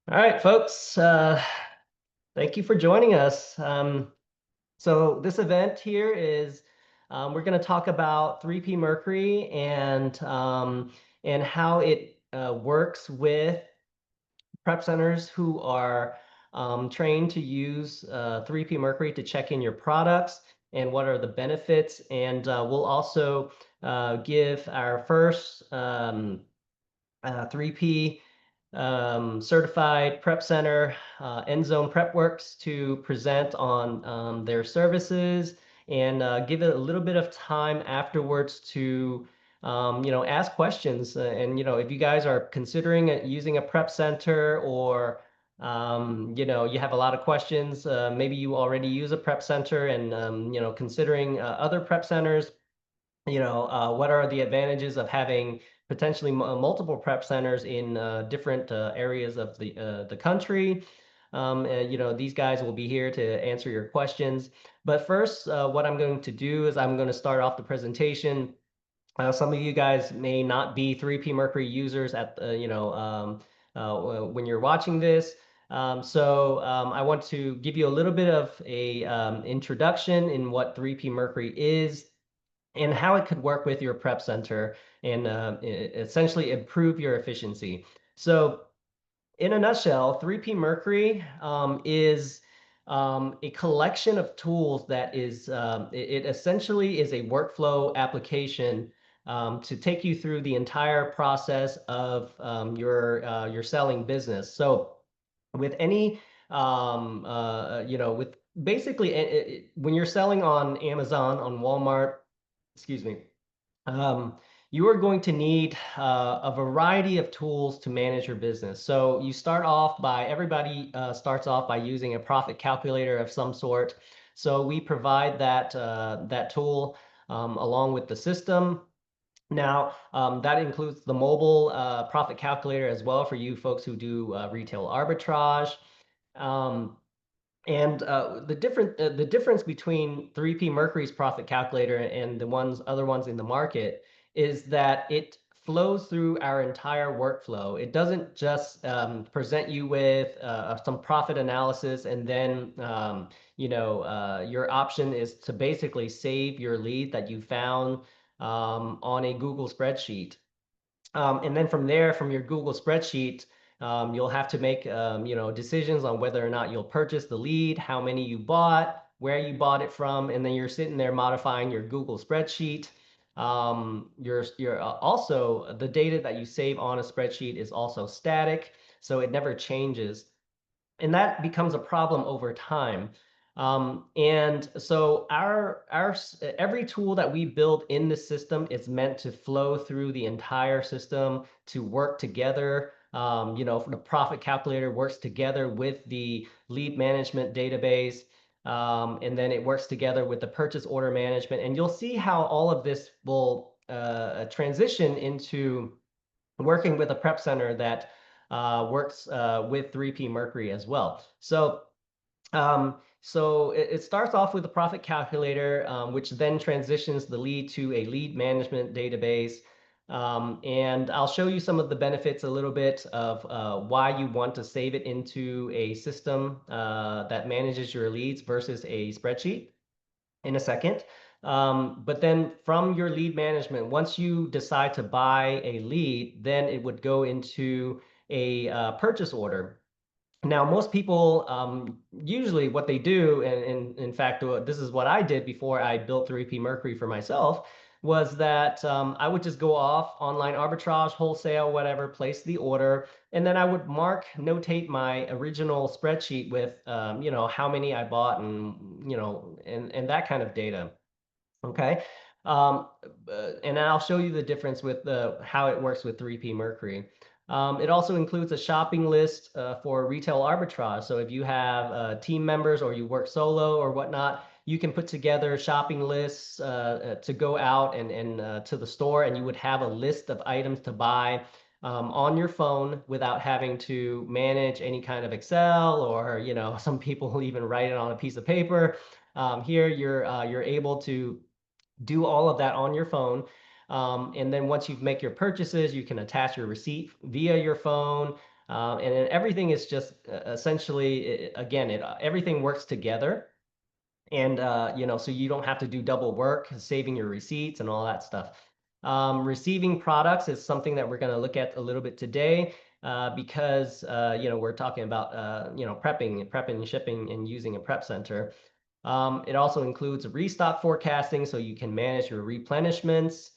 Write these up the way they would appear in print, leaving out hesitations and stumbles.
All right, folks. Thank you for joining us. So this event here is we're going to talk about 3P Mercury and how it works with prep centers who are trained to use 3P Mercury to check in your products and what are the benefits. And we'll also give our first 3P certified prep center, End Zone Prep Works, to present on their services and give it a little bit of time afterwards to ask questions. And if you guys are considering using a prep center or you have a lot of questions, maybe you already use a prep center and considering other prep centers, what are the advantages of having potentially multiple prep centers in different areas of the country? These guys will be here to answer your questions. But first, what I'm going to do is I'm going to start off the presentation. Some of you guys may not be 3P Mercury users when you're watching this. So I want to give you a little bit of a introduction in what 3P Mercury is and how it could work with your prep center and essentially improve your efficiency. So, in a nutshell, 3P Mercury is a collection of tools that it essentially is a workflow application to take you through the entire process of your selling business. So, with any with basically when you're selling on Amazon, on Walmart, excuse me, um, you are going to need a variety of tools to manage your business. So you start off by, everybody starts off by using a profit calculator of some sort. So we provide that tool along with the system. Now, that includes the mobile profit calculator as well for you folks who do retail arbitrage. Um, and the difference between 3P Mercury's profit calculator and the other ones in the market is that it flows through our entire workflow. It doesn't just present you with some profit analysis and then your option is to basically save your lead that you found on a Google spreadsheet. And then from there, from your Google spreadsheet, you'll have to make decisions on whether or not you'll purchase the lead, how many you bought, where you bought it from, and then you're sitting there modifying your Google spreadsheet. You're also the data that you save on a spreadsheet is also static, so it never changes, and that becomes a problem over time. And so every tool that we build in the system is meant to flow through the entire system to work together. The profit calculator works together with the lead management database. And then it works together with the purchase order management. And you'll see how all of this will transition into working with a prep center that works with 3P Mercury as well. So it starts off with a profit calculator, which then transitions the lead to a lead management database. And I'll show you some of the benefits a little bit of why you want to save it into a system that manages your leads versus a spreadsheet in a second. But then from your lead management, once you decide to buy a lead, then it would go into a purchase order. Now, most people usually what they do, and in fact, this is what I did before I built 3P Mercury for myself, was that I would just go off online arbitrage, wholesale, whatever, place the order, and then I would notate my original spreadsheet with, how many I bought and that kind of data. Okay. Um, and I'll show you the difference with how it works with 3P Mercury. It also includes a shopping list for retail arbitrage. So if you have team members or you work solo or whatnot, you can put together shopping lists to go out and to the store, and you would have a list of items to buy on your phone without having to manage any kind of Excel or, some people will even write it on a piece of paper. Here you're able to do all of that on your phone. And then once you make your purchases, you can attach your receipt via your phone. And then everything is just essentially, again, everything works together. And so you don't have to do double work, saving your receipts and all that stuff. Receiving products is something that we're going to look at a little bit today, because we're talking about prepping, shipping, and using a prep center. It also includes restock forecasting, so you can manage your replenishments,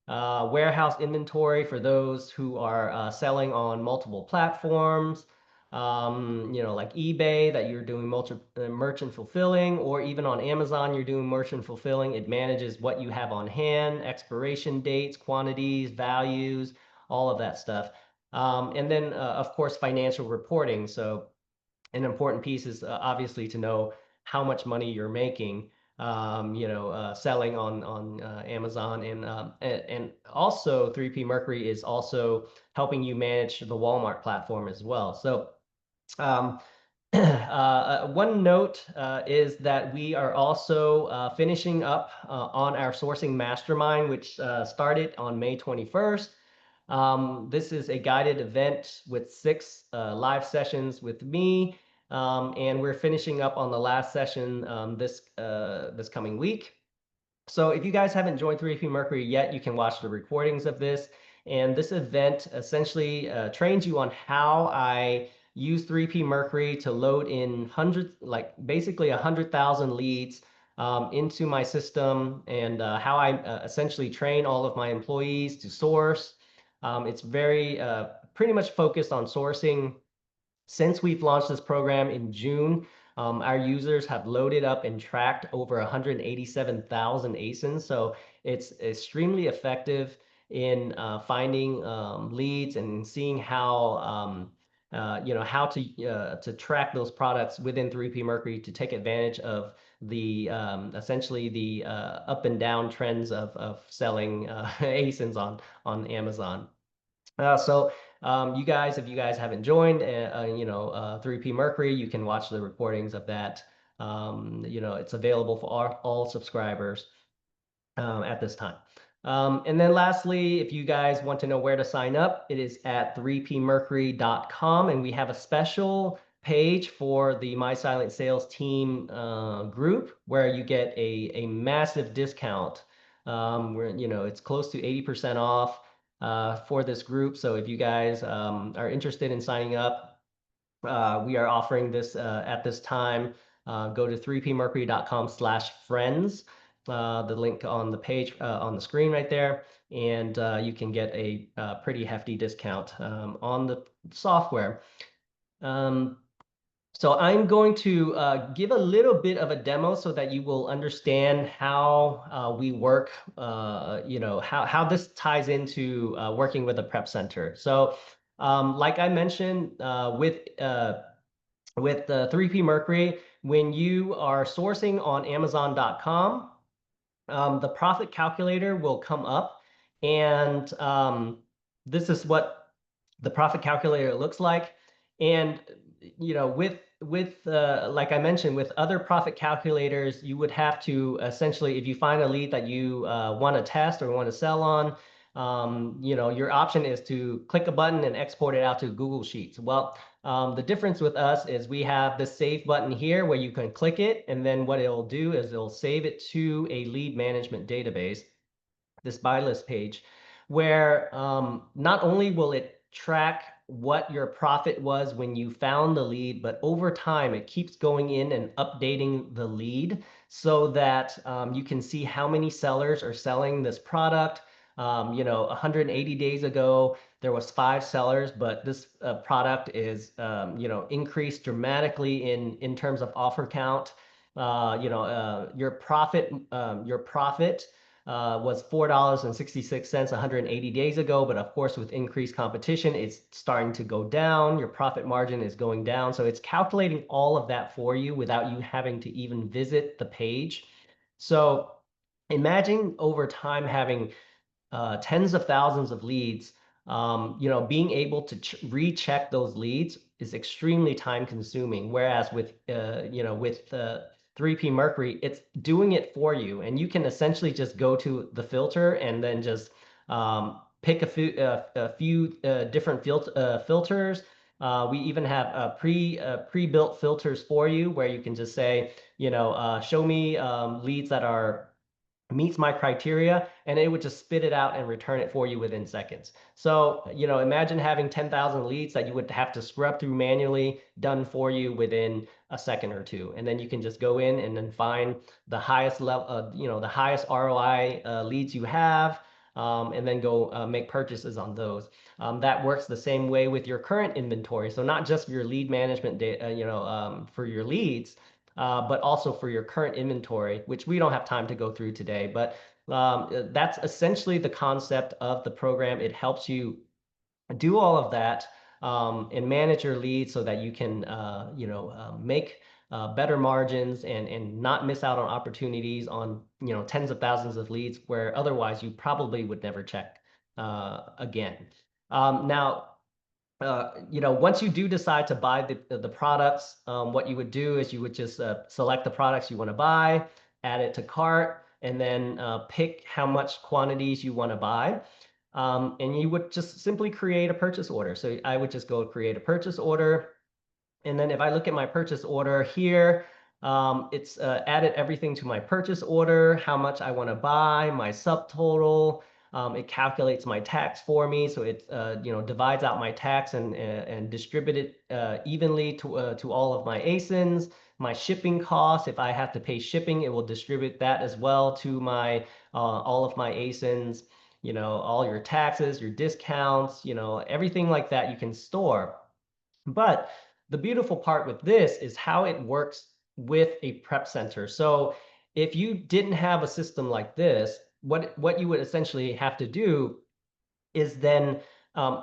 warehouse inventory for those who are selling on multiple platforms, like eBay, that you're doing merchant fulfilling, or even on Amazon, you're doing merchant fulfilling. It manages what you have on hand, expiration dates, quantities, values, all of that stuff. And then, of course, financial reporting. So an important piece is obviously to know how much money you're making, selling on Amazon, and also 3P Mercury is also helping you manage the Walmart platform as well. So um, one note is that we are also finishing up on our sourcing mastermind, which started on May 21st. This is a guided event with 6 live sessions with me, and we're finishing up on the last session this coming week. So if you guys haven't joined 3P Mercury yet, you can watch the recordings of this. And this event essentially trains you on how I use 3P Mercury to load in hundreds, like basically 100,000 leads into my system, and how I essentially train all of my employees to source. It's very pretty much focused on sourcing. Since we've launched this program in June, our users have loaded up and tracked over 187,000 ASINs. So it's extremely effective in finding leads and seeing how to track those products within 3P Mercury to take advantage of the essentially the up and down trends of selling ASINs on Amazon. You guys, if you guys haven't joined, 3P Mercury, you can watch the recordings of that. It's available for all subscribers at this time. And then lastly, if you guys want to know where to sign up, it is at 3pmercury.com, and we have a special page for the My Silent Sales team group where you get a massive discount. Where it's close to 80% off for this group. So if you guys are interested in signing up, we are offering this at this time. Go to 3pmercury.com/friends, the link on the page on the screen right there, and you can get a pretty hefty discount on the software. So I'm going to give a little bit of a demo so that you will understand how we work, how this ties into working with a prep center. So like I mentioned, with 3P Mercury, when you are sourcing on Amazon.com, the profit calculator will come up, and this is what the profit calculator looks like. And with like I mentioned, with other profit calculators, you would have to essentially, if you find a lead that you want to test or want to sell on, your option is to click a button and export it out to Google Sheets. Well, the difference with us is we have the save button here where you can click it, and then what it'll do is it'll save it to a lead management database, this buy list page, where not only will it track what your profit was when you found the lead, but over time it keeps going in and updating the lead so that you can see how many sellers are selling this product. 180 days ago, there was 5 sellers, but this product is, increased dramatically in terms of offer count. Your profit was $4.66 180 days ago, but of course, with increased competition, it's starting to go down. Your profit margin is going down. So it's calculating all of that for you without you having to even visit the page. So imagine over time having tens of thousands of leads. Being able to recheck those leads is extremely time consuming. Whereas with 3P Mercury, it's doing it for you, and you can essentially just go to the filter and then just pick a few different filters, We even have pre-built filters for you where you can just say, show me leads that are meets my criteria, and it would just spit it out and return it for you within seconds. So, imagine having 10,000 leads that you would have to scrub through manually, done for you within a second or two. And then you can just go in and then find the highest level, the highest ROI leads you have, and then go make purchases on those. That works the same way with your current inventory. So not just your lead management data, for your leads, but also for your current inventory, which we don't have time to go through today. But that's essentially the concept of the program. It helps you do all of that and manage your leads so that you can, make better margins and not miss out on opportunities on, tens of thousands of leads where otherwise you probably would never check again. Now, once you do decide to buy the products, what you would do is you would just select the products you want to buy, add it to cart, and then pick how much quantities you want to buy. And you would just simply create a purchase order. So I would just go create a purchase order. And then if I look at my purchase order here, it's added everything to my purchase order, how much I want to buy, my subtotal. It calculates my tax for me, so it divides out my tax and distribute it evenly to all of my ASINs. My shipping costs, if I have to pay shipping, it will distribute that as well to my all of my ASINs. All your taxes, your discounts, everything like that you can store. But the beautiful part with this is how it works with a prep center. So if you didn't have a system like this, what you would essentially have to do is then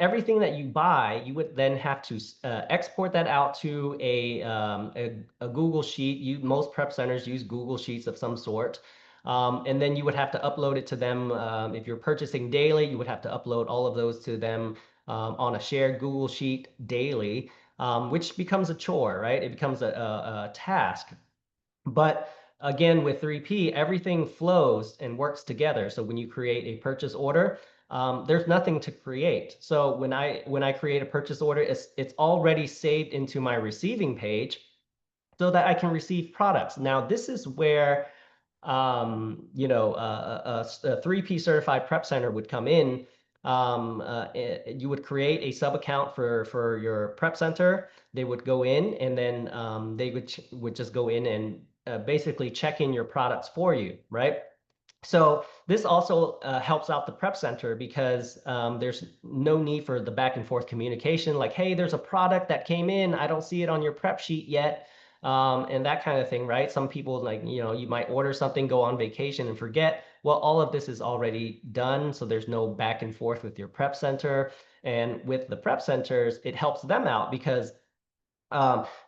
everything that you buy, you would then have to export that out to a Google Sheet. Most prep centers use Google Sheets of some sort. And then you would have to upload it to them. If you're purchasing daily, you would have to upload all of those to them on a shared Google Sheet daily, which becomes a chore, right? It becomes a task. But again, with 3P, everything flows and works together. So when you create a purchase order, there's nothing to create. So when I create a purchase order, it's already saved into my receiving page so that I can receive products. Now, this is where a 3P certified prep center would come in. You would create a sub account for your prep center. They would go in and then they would just go in and basically check in your products for you, right? So this also helps out the prep center because there's no need for the back and forth communication like, hey, there's a product that came in. I don't see it on your prep sheet yet. And that kind of thing, right? Some people like, you might order something, go on vacation and forget. Well, all of this is already done. So there's no back and forth with your prep center. And with the prep centers, it helps them out because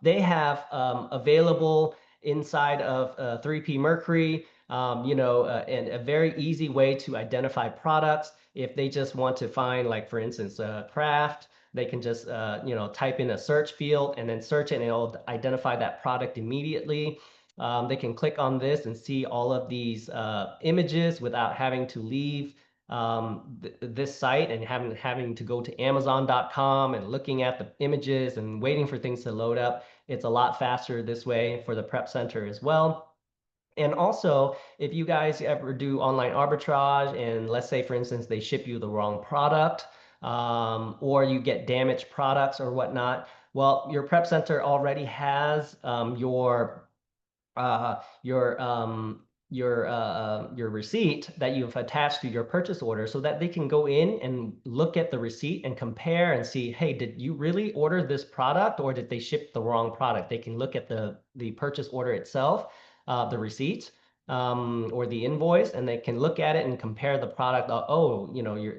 they have available inside of 3P Mercury, and a very easy way to identify products. If they just want to find, like, for instance, craft, they can just, type in a search field and then search it and it'll identify that product immediately. They can click on this and see all of these images without having to leave this site and having to go to Amazon.com and looking at the images and waiting for things to load up. It's a lot faster this way for the prep center as well. And also, if you guys ever do online arbitrage and let's say, for instance, they ship you the wrong product, or you get damaged products or whatnot, well, your prep center already has uh, your um, your receipt that you've attached to your purchase order so that they can go in and look at the receipt and compare and see, hey, did you really order this product or did they ship the wrong product? They can look at the purchase order itself, the receipt, or the invoice, and they can look at it and compare the product. Oh,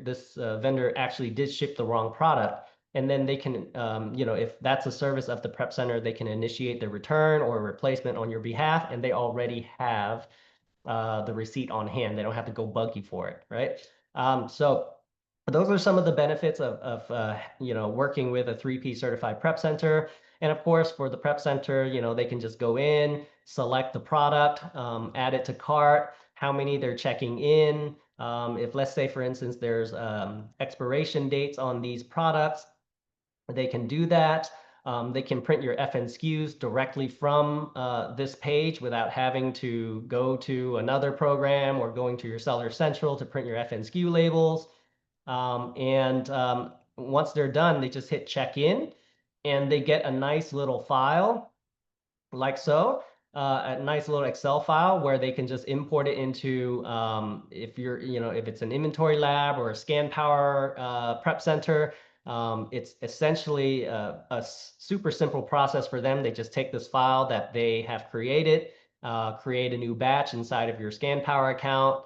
this vendor actually did ship the wrong product. And then they can, if that's a service of the prep center, they can initiate the return or replacement on your behalf, and they already have the receipt on hand. They don't have to go bug you for it, right? So those are some of the benefits of working with a 3P certified prep center. And of course, for the prep center, they can just go in, select the product, add it to cart, how many they're checking in. If let's say, for instance, there's expiration dates on these products, they can do that. They can print your FNSKUs directly from this page without having to go to another program or going to your Seller Central to print your FNSKU labels. And once they're done, they just hit check in and they get a nice little file like so, a nice little Excel file where they can just import it into, if you're, if it's an inventory lab or a scan power prep center, it's essentially a super simple process for them. They just take this file that they have created, create a new batch inside of your scan power account,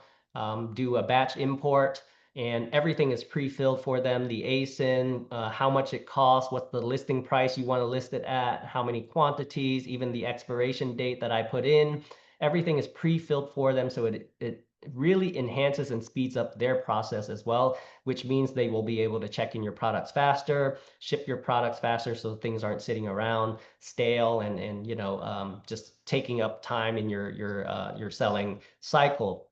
do a batch import, and everything is pre-filled for them. The ASIN, how much it costs, what's the listing price you want to list it at, how many quantities, even the expiration date that I put in. Everything is pre-filled for them, so it really enhances and speeds up their process as well, which means they will be able to check in your products faster, ship your products faster, so things aren't sitting around stale and just taking up time in your selling cycle.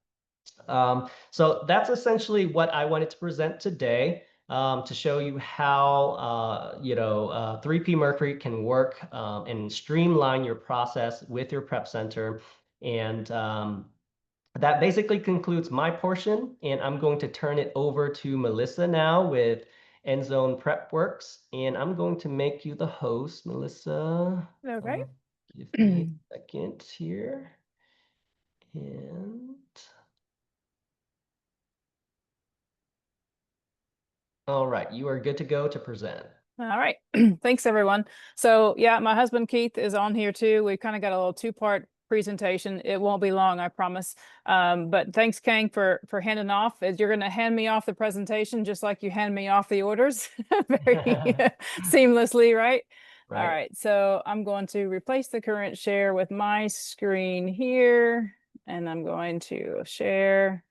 So that's essentially what I wanted to present today, to show you how 3P Mercury can work and streamline your process with your prep center. And that basically concludes my portion. And I'm going to turn it over to Melissa now with Endzone Prep Works. And I'm going to make you the host, Melissa. Okay. Give me a second here. And all right, you are good to go to present. All right. Thanks, everyone. So yeah, my husband Keith is on here too. We've kind of got a little two-part presentation. It won't be long, I promise. But thanks, Kang, for handing off. You're going to hand me off the presentation just like you hand me off the orders, very seamlessly, right? Right. All right. So I'm going to replace the current share with my screen here, and I'm going to share,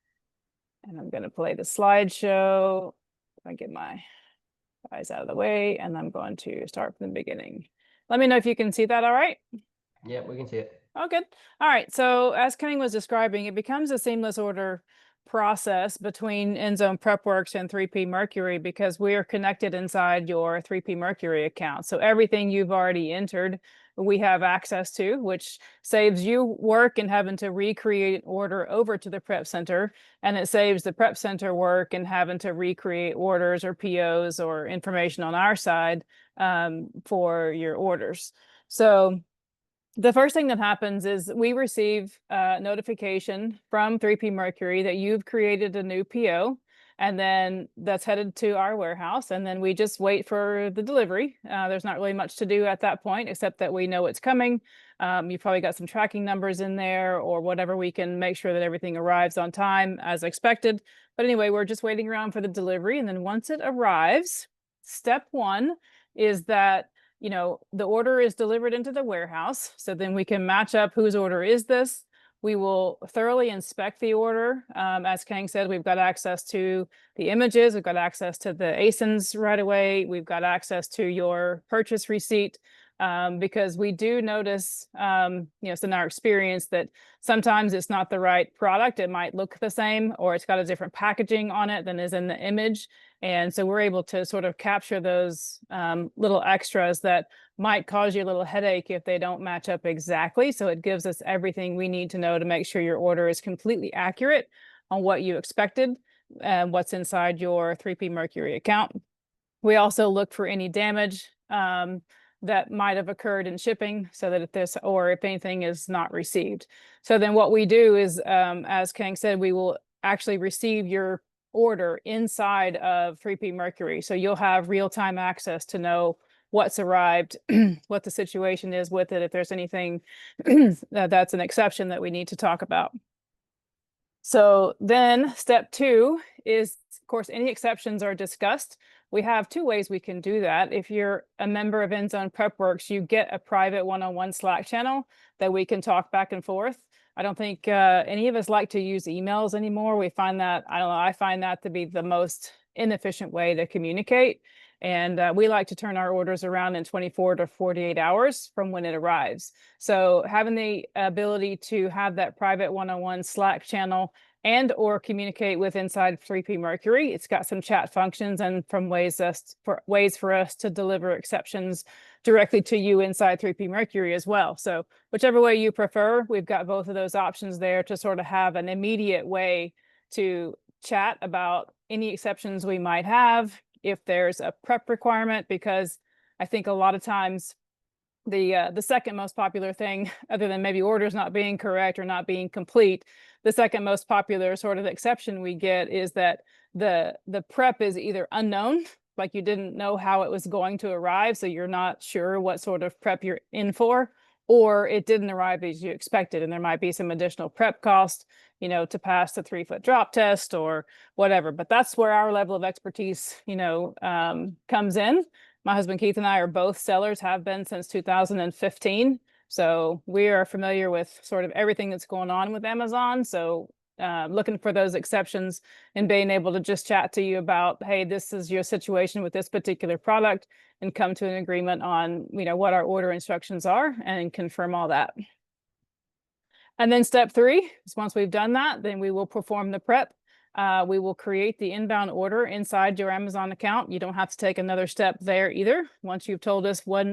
and I'm going to play the slideshow. If I get my guys out of the way, and I'm going to start from the beginning. Let me know if you can see that all right. Yeah, we can see it. Oh, good. All right. So as Kenny was describing, it becomes a seamless order process between Endzone PrepWorks and 3P Mercury because we are connected inside your 3P Mercury account. So everything you've already entered, we have access to, which saves you work and having to recreate an order over to the prep center. And it saves the prep center work and having to recreate orders or POs or information on our side for your orders. So the first thing that happens is we receive a notification from 3P Mercury that you've created a new PO, and then that's headed to our warehouse, and then we just wait for the delivery. There's not really much to do at that point, except that we know it's coming. You've probably got some tracking numbers in there or whatever. We can make sure that everything arrives on time as expected. But anyway, we're just waiting around for the delivery, and then once it arrives, step one is that the order is delivered into the warehouse. So then we can match up whose order is this. We will thoroughly inspect the order. As Kang said, we've got access to the images. We've got access to the ASINs right away. We've got access to your purchase receipt. Because we do notice, it's in our experience that sometimes it's not the right product. It might look the same, or it's got a different packaging on it than is in the image. And so we're able to sort of capture those little extras that might cause you a little headache if they don't match up exactly. So it gives us everything we need to know to make sure your order is completely accurate on what you expected and what's inside your 3P Mercury account. We also look for any damage that might have occurred in shipping so that if anything is not received. So then what we do is, as Kang said, we will actually receive your order inside of 3P Mercury. So you'll have real-time access to know what's arrived, what the situation is with it, if there's anything that's an exception that we need to talk about. So then step two is, of course, any exceptions are discussed. We have two ways we can do that. If you're a member of Endzone PrepWorks, you get a private one-on-one Slack channel that we can talk back and forth. I don't think any of us like to use emails anymore. We find that, I find that to be the most inefficient way to communicate. And we like to turn our orders around in 24 to 48 hours from when it arrives. So having the ability to have that private one-on-one Slack channel and or communicate with inside 3P Mercury. It's got some chat functions and from ways for us to deliver exceptions directly to you inside 3P Mercury as well. So whichever way you prefer, we've got both of those options there to sort of have an immediate way to chat about any exceptions we might have, if there's a prep requirement, because I think a lot of times the second most popular thing, other than maybe orders not being correct or not being complete, the second most popular sort of exception we get is that the prep is either unknown, like you didn't know how it was going to arrive, so you're not sure what sort of prep you're in for, or it didn't arrive as you expected, and there might be some additional prep cost, to pass the 3-foot drop test or whatever. But that's where our level of expertise, comes in. My husband Keith and I are both sellers, have been since 2015. So we are familiar with sort of everything that's going on with Amazon. So looking for those exceptions and being able to just chat to you about, hey, this is your situation with this particular product, and come to an agreement on, what our order instructions are and confirm all that. And then step 3 is, once we've done that, then we will perform the prep. We will create the inbound order inside your Amazon account. You don't have to take another step there either. Once you've told us what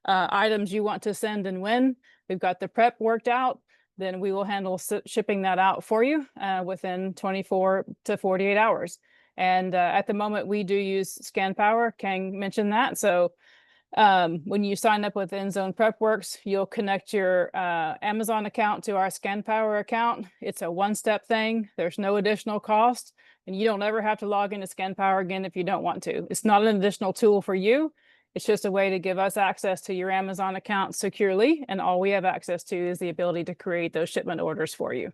items you want to send and when, we've got the prep worked out, then we will handle shipping that out for you within 24 to 48 hours. And at the moment, we do use ScanPower. Kang mentioned that. So when you sign up with InZone PrepWorks, you'll connect your Amazon account to our ScanPower account. It's a one-step thing. There's no additional cost, and you don't ever have to log into ScanPower again if you don't want to. It's not an additional tool for you. It's just a way to give us access to your Amazon account securely, and all we have access to is the ability to create those shipment orders for you.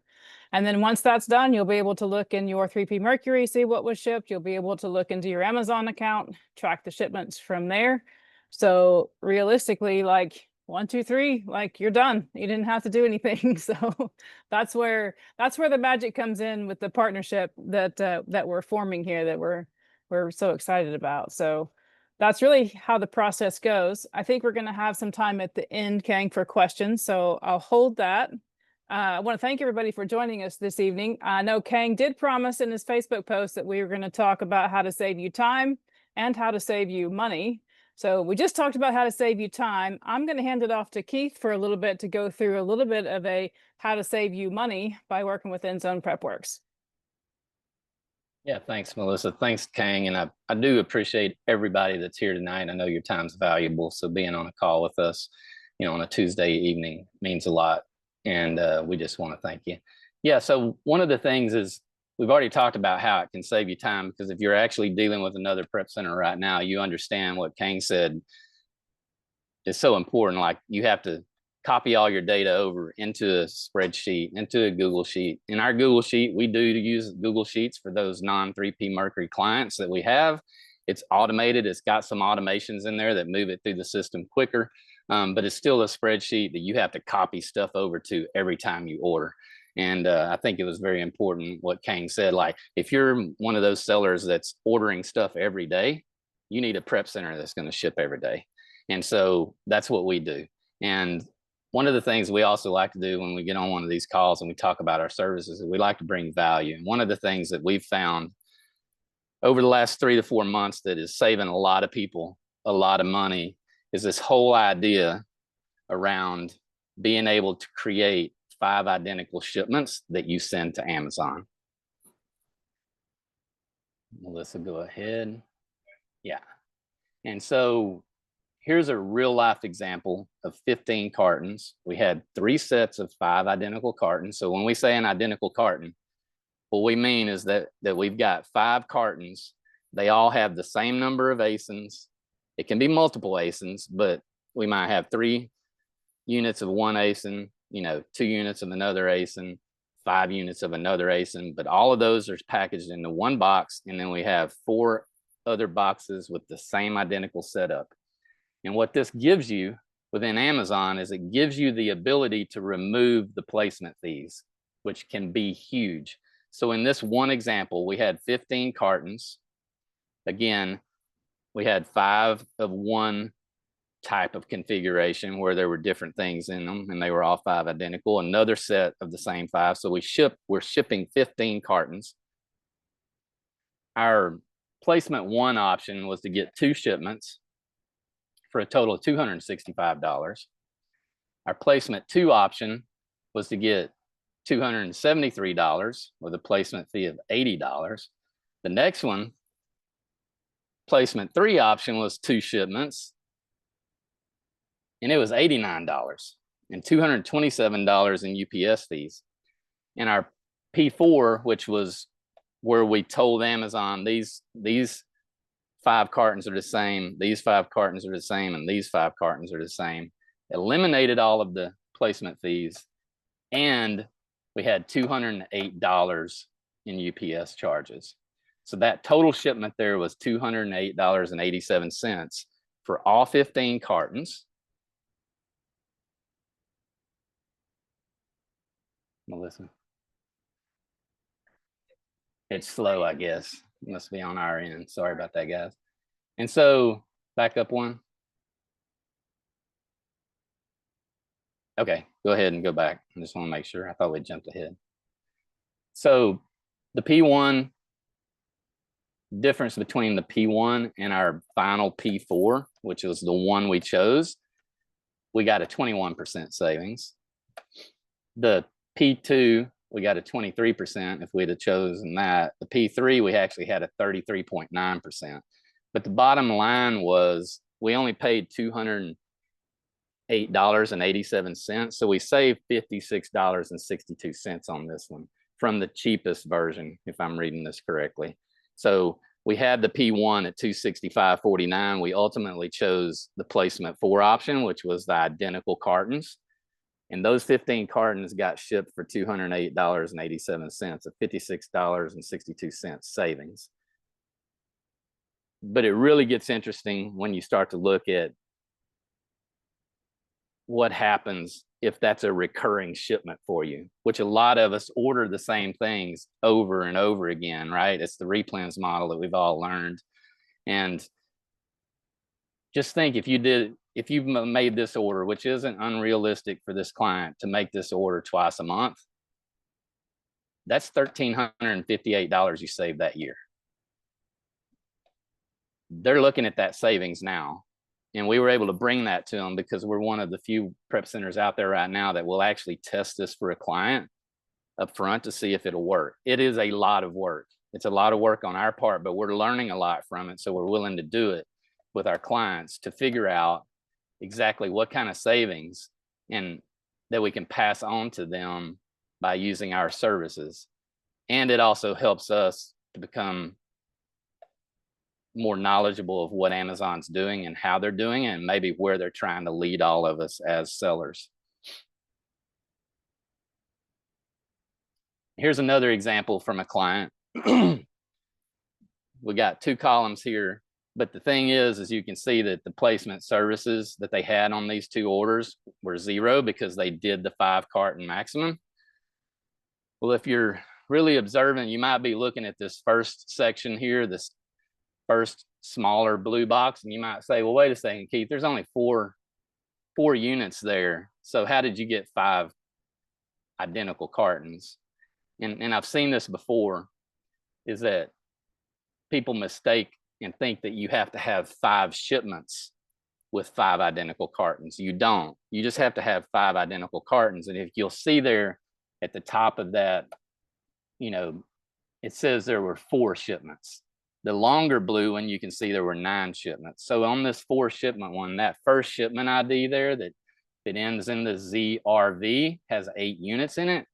And then once that's done, you'll be able to look in your 3P Mercury, see what was shipped. You'll be able to look into your Amazon account, track the shipments from there. So realistically, like 1, 2, 3, like you're done. You didn't have to do anything. So that's where the magic comes in with the partnership that we're forming here, that we're so excited about. So that's really how the process goes. I think we're going to have some time at the end, Kang, for questions. So I'll hold that. I want to thank everybody for joining us this evening. I know Kang did promise in his Facebook post that we were going to talk about how to save you time and how to save you money. So we just talked about how to save you time. I'm going to hand it off to Keith for a little bit to go through a little bit of a how to save you money by working with InZone PrepWorks. Yeah, thanks, Melissa. Thanks, Kang. And I do appreciate everybody that's here tonight. I know your time's valuable, so being on a call with us, on a Tuesday evening means a lot. And we just want to thank you. Yeah, so one of the things is, we've already talked about how it can save you time, because if you're actually dealing with another prep center right now, you understand what Kang said is so important. Like, you have to copy all your data over into a spreadsheet, into a Google Sheet. In our Google Sheet, we do use Google Sheets for those non-3P Mercury clients that we have. It's automated. It's got some automations in there that move it through the system quicker, but it's still a spreadsheet that you have to copy stuff over to every time you order. And I think it was very important what Kang said. Like, if you're one of those sellers that's ordering stuff every day, you need a prep center that's going to ship every day. And so that's what we do. And one of the things we also like to do when we get on one of these calls and we talk about our services is we like to bring value. And one of the things that we've found over the last 3 to 4 months that is saving a lot of people a lot of money is this whole idea around being able to create 5 identical shipments that you send to Amazon. Melissa, go ahead. Yeah. And so here's a real life example of 15 cartons. We had 3 sets of 5 identical cartons. So when we say an identical carton, what we mean is that we've got 5 cartons. They all have the same number of ASINs. It can be multiple ASINs, but we might have 3 units of one ASIN, 2 units of another ASIN, 5 units of another ASIN, but all of those are packaged into one box. And then we have 4 other boxes with the same identical setup. And what this gives you within Amazon is it gives you the ability to remove the placement fees, which can be huge. So in this one example, we had 15 cartons. Again, we had 5 of one type of configuration where there were different things in them and they were all 5 identical, another set of the same 5. So we're shipping 15 cartons. Our placement 1 option was to get 2 shipments for a total of $265. Our placement 2 option was to get $273 with a placement fee of $80. The next one, placement 3 option, was 2 shipments, and it was $89 and $227 in UPS fees. And our P4, which was where we told Amazon these 5 cartons are the same, these 5 cartons are the same, and these 5 cartons are the same, eliminated all of the placement fees, and we had $208 in UPS charges. So that total shipment there was $208.87 for all 15 cartons. Melissa, it's slow, I guess. It must be on our end. Sorry about that, guys. And so back up one. Okay, go ahead and go back. I just want to make sure. I thought we jumped ahead. So the P1, difference between the P1 and our final P4, which was the one we chose, we got a 21% savings. The P2, we got a 23% if we'd have chosen that. The P3, we actually had a 33.9%. But the bottom line was we only paid $208.87. So we saved $56.62 on this one from the cheapest version, if I'm reading this correctly. So we had the P1 at $265.49. We ultimately chose the placement 4 option, which was the identical cartons. And those 15 cartons got shipped for $208.87, a $56.62 savings. But it really gets interesting when you start to look at what happens if that's a recurring shipment for you, which a lot of us order the same things over and over again, right? It's the replens model that we've all learned. And just think, if you've made this order, which isn't unrealistic for this client to make this order twice a month, that's $1,358 you saved that year. They're looking at that savings now. And we were able to bring that to them because we're one of the few prep centers out there right now that will actually test this for a client up front to see if it'll work. It is a lot of work. It's a lot of work on our part, but we're learning a lot from it. So we're willing to do it with our clients to figure out exactly what kind of savings and that we can pass on to them by using our services. And it also helps us to become more knowledgeable of what Amazon's doing and how they're doing it, and maybe where they're trying to lead all of us as sellers. Here's another example from a client. We got 2 columns here, but the thing is you can see that the placement services that they had on these 2 orders were 0 because they did the 5 carton maximum. Well, if you're really observant, you might be looking at this first section here, this first smaller blue box, and you might say, well, wait a second, Keith, there's only four units there. So how did you get 5 identical cartons? And I've seen this before, is that people mistake and think that you have to have 5 shipments with 5 identical cartons. You don't. You just have to have 5 identical cartons. And if you'll see there at the top of that, it says there were 4 shipments. The longer blue one, you can see there were 9 shipments. So on this 4 shipment one, that first shipment ID there that ends in the ZRV has 8 units in it.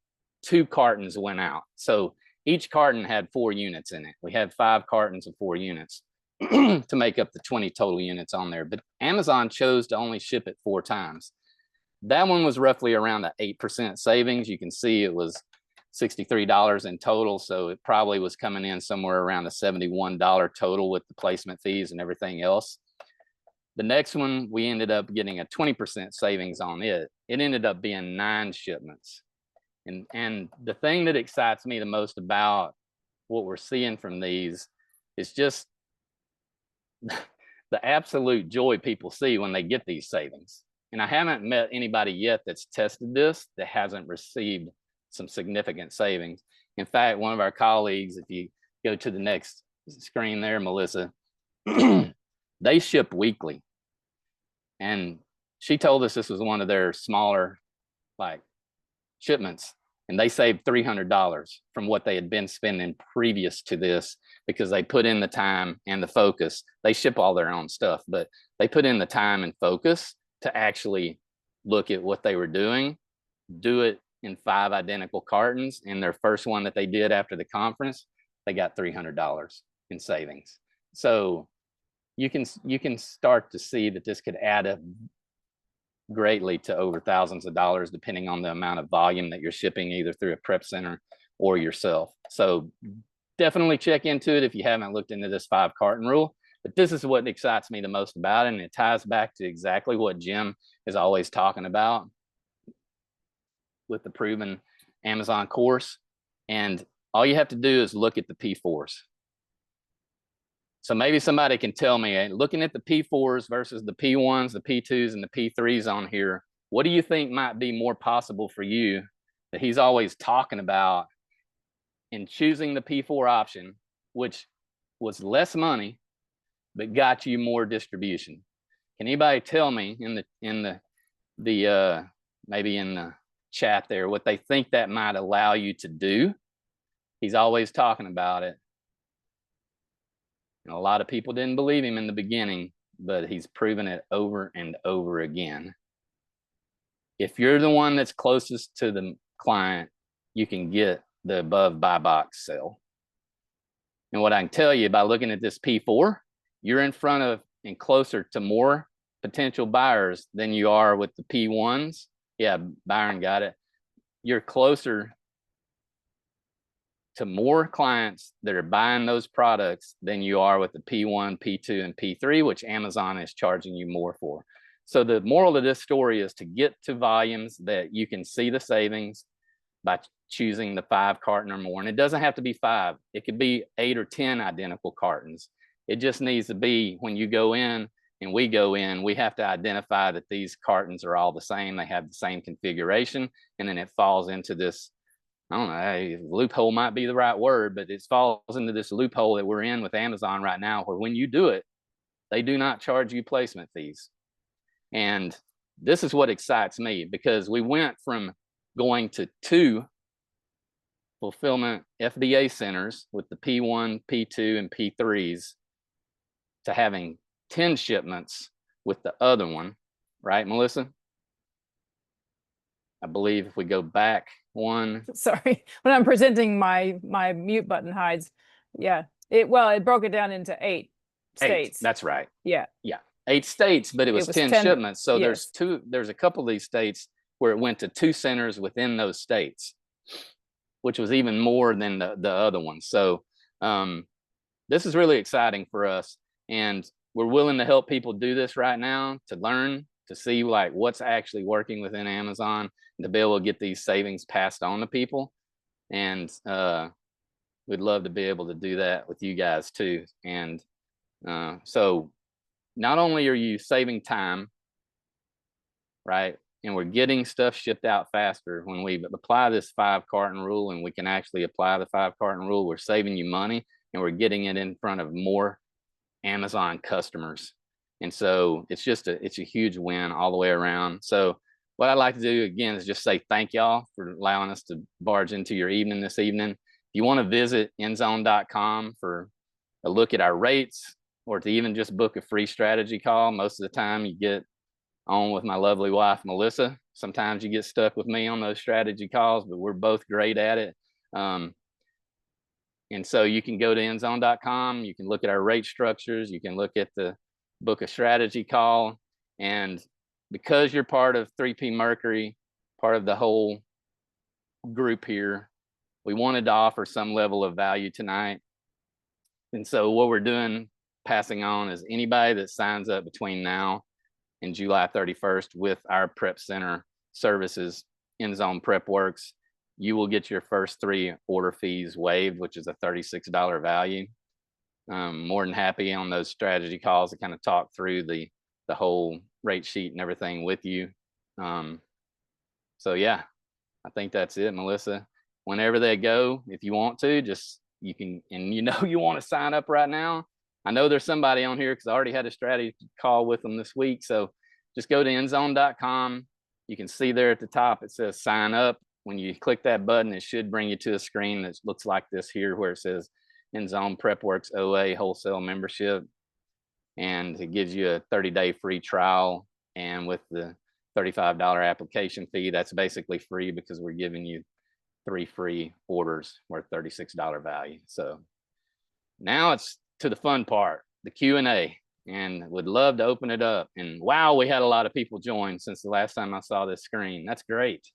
2 cartons went out. So each carton had 4 units in it. We had 5 cartons of 4 units to make up the 20 total units on there. But Amazon chose to only ship it 4 times. That one was roughly around the 8% savings. You can see it was $63 in total. So it probably was coming in somewhere around the $71 total with the placement fees and everything else. The next one, we ended up getting a 20% savings on it. It ended up being 9 shipments. And the thing that excites me the most about what we're seeing from these is just the absolute joy people see when they get these savings. And I haven't met anybody yet that's tested this that hasn't received some significant savings. In fact, one of our colleagues, if you go to the next screen there, Melissa, they ship weekly. And she told us this was one of their smaller like shipments, and they saved $300 from what they had been spending previous to this, because they put in the time and the focus. They ship all their own stuff, but they put in the time and focus to actually look at what they were doing, do it in 5 identical cartons. And their first one that they did after the conference, they got $300 in savings. So you can start to see that this could add up greatly to over thousands of dollars, depending on the amount of volume that you're shipping, either through a prep center or yourself. So definitely check into it if you haven't looked into this 5 carton rule. But this is what excites me the most about it, and it ties back to exactly what Jim is always talking about with the proven Amazon course. And all you have to do is look at the P4s. So maybe somebody can tell me, looking at the P4s versus the P1s, the P2s, and the P3s on here, what do you think might be more possible for you that he's always talking about in choosing the P4 option, which was less money, but got you more distribution? Can anybody tell me in the maybe in the chat there what they think that might allow you to do? He's always talking about it. And a lot of people didn't believe him in the beginning, but he's proven it over and over again. If you're the one that's closest to the client, you can get the above buy box sale. And what I can tell you by looking at this P4, you're in front of and closer to more potential buyers than you are with the P1s. Yeah, Byron got it. You're closer to more clients that are buying those products than you are with the P1, P2, and P3, which Amazon is charging you more for. So the moral of this story is to get to volumes that you can see the savings by choosing the 5 carton or more. And it doesn't have to be 5. It could be 8 or 10 identical cartons. It just needs to be, when you go in and we go in, we have to identify that these cartons are all the same. They have the same configuration. And then it falls into this, I don't know, loophole might be the right word, but it falls into this loophole that we're in with Amazon right now, where when you do it, they do not charge you placement fees. And this is what excites me, because we went from going to 2 fulfillment FDA centers with the P1, P2, and P3s to having 10 shipments with the other one, right, Melissa? I believe if we go back one. Sorry, when I'm presenting, my mute button hides. Yeah, it broke it down into 8 states. That's right. Yeah. 8 states, but it was 10 shipments. So yes. there's a couple of these states where it went to 2 centers within those states, which was even more than the other ones. So this is really exciting for us, and we're willing to help people do this right now, to learn, to see like what's actually working within Amazon, and to be able to get these savings passed on to people. And we'd love to be able to do that with you guys too. And so not only are you saving time, right, and we're getting stuff shipped out faster when we apply this 5 carton rule, and we can actually apply the 5 carton rule, we're saving you money, and we're getting it in front of more Amazon customers. And so it's a huge win all the way around. So what I'd like to do again is just say thank y'all for allowing us to barge into your evening this evening. If you want to visit endzone.com for a look at our rates, or to even just book a free strategy call, most of the time you get on with my lovely wife, Melissa. Sometimes you get stuck with me on those strategy calls, but we're both great at it. And so you can go to endzone.com, you can look at our rate structures, you can look at the book a strategy call. And because you're part of 3P Mercury, part of the whole group here, we wanted to offer some level of value tonight. And so what we're doing, passing on, is anybody that signs up between now and July 31st with our prep center services, Endzone Prep Works, you will get your first 3 order fees waived, which is a $36 value. More than happy on those strategy calls to kind of talk through the whole rate sheet and everything with you. So yeah, I think that's it, Melissa. Whenever they go, if you want to, just you can, and you know you want to sign up right now. I know there's somebody on here because I already had a strategy call with them this week. So just go to endzone.com. You can see there at the top it says sign up. When you click that button, it should bring you to a screen that looks like this here, where it says Endzone PrepWorks OA wholesale membership, and it gives you a 30-day free trial. And with the $35 application fee, that's basically free because we're giving you 3 free orders worth $36 value. So now it's to the fun part, the Q&A, and would love to open it up. And wow, we had a lot of people join since the last time I saw this screen. That's great.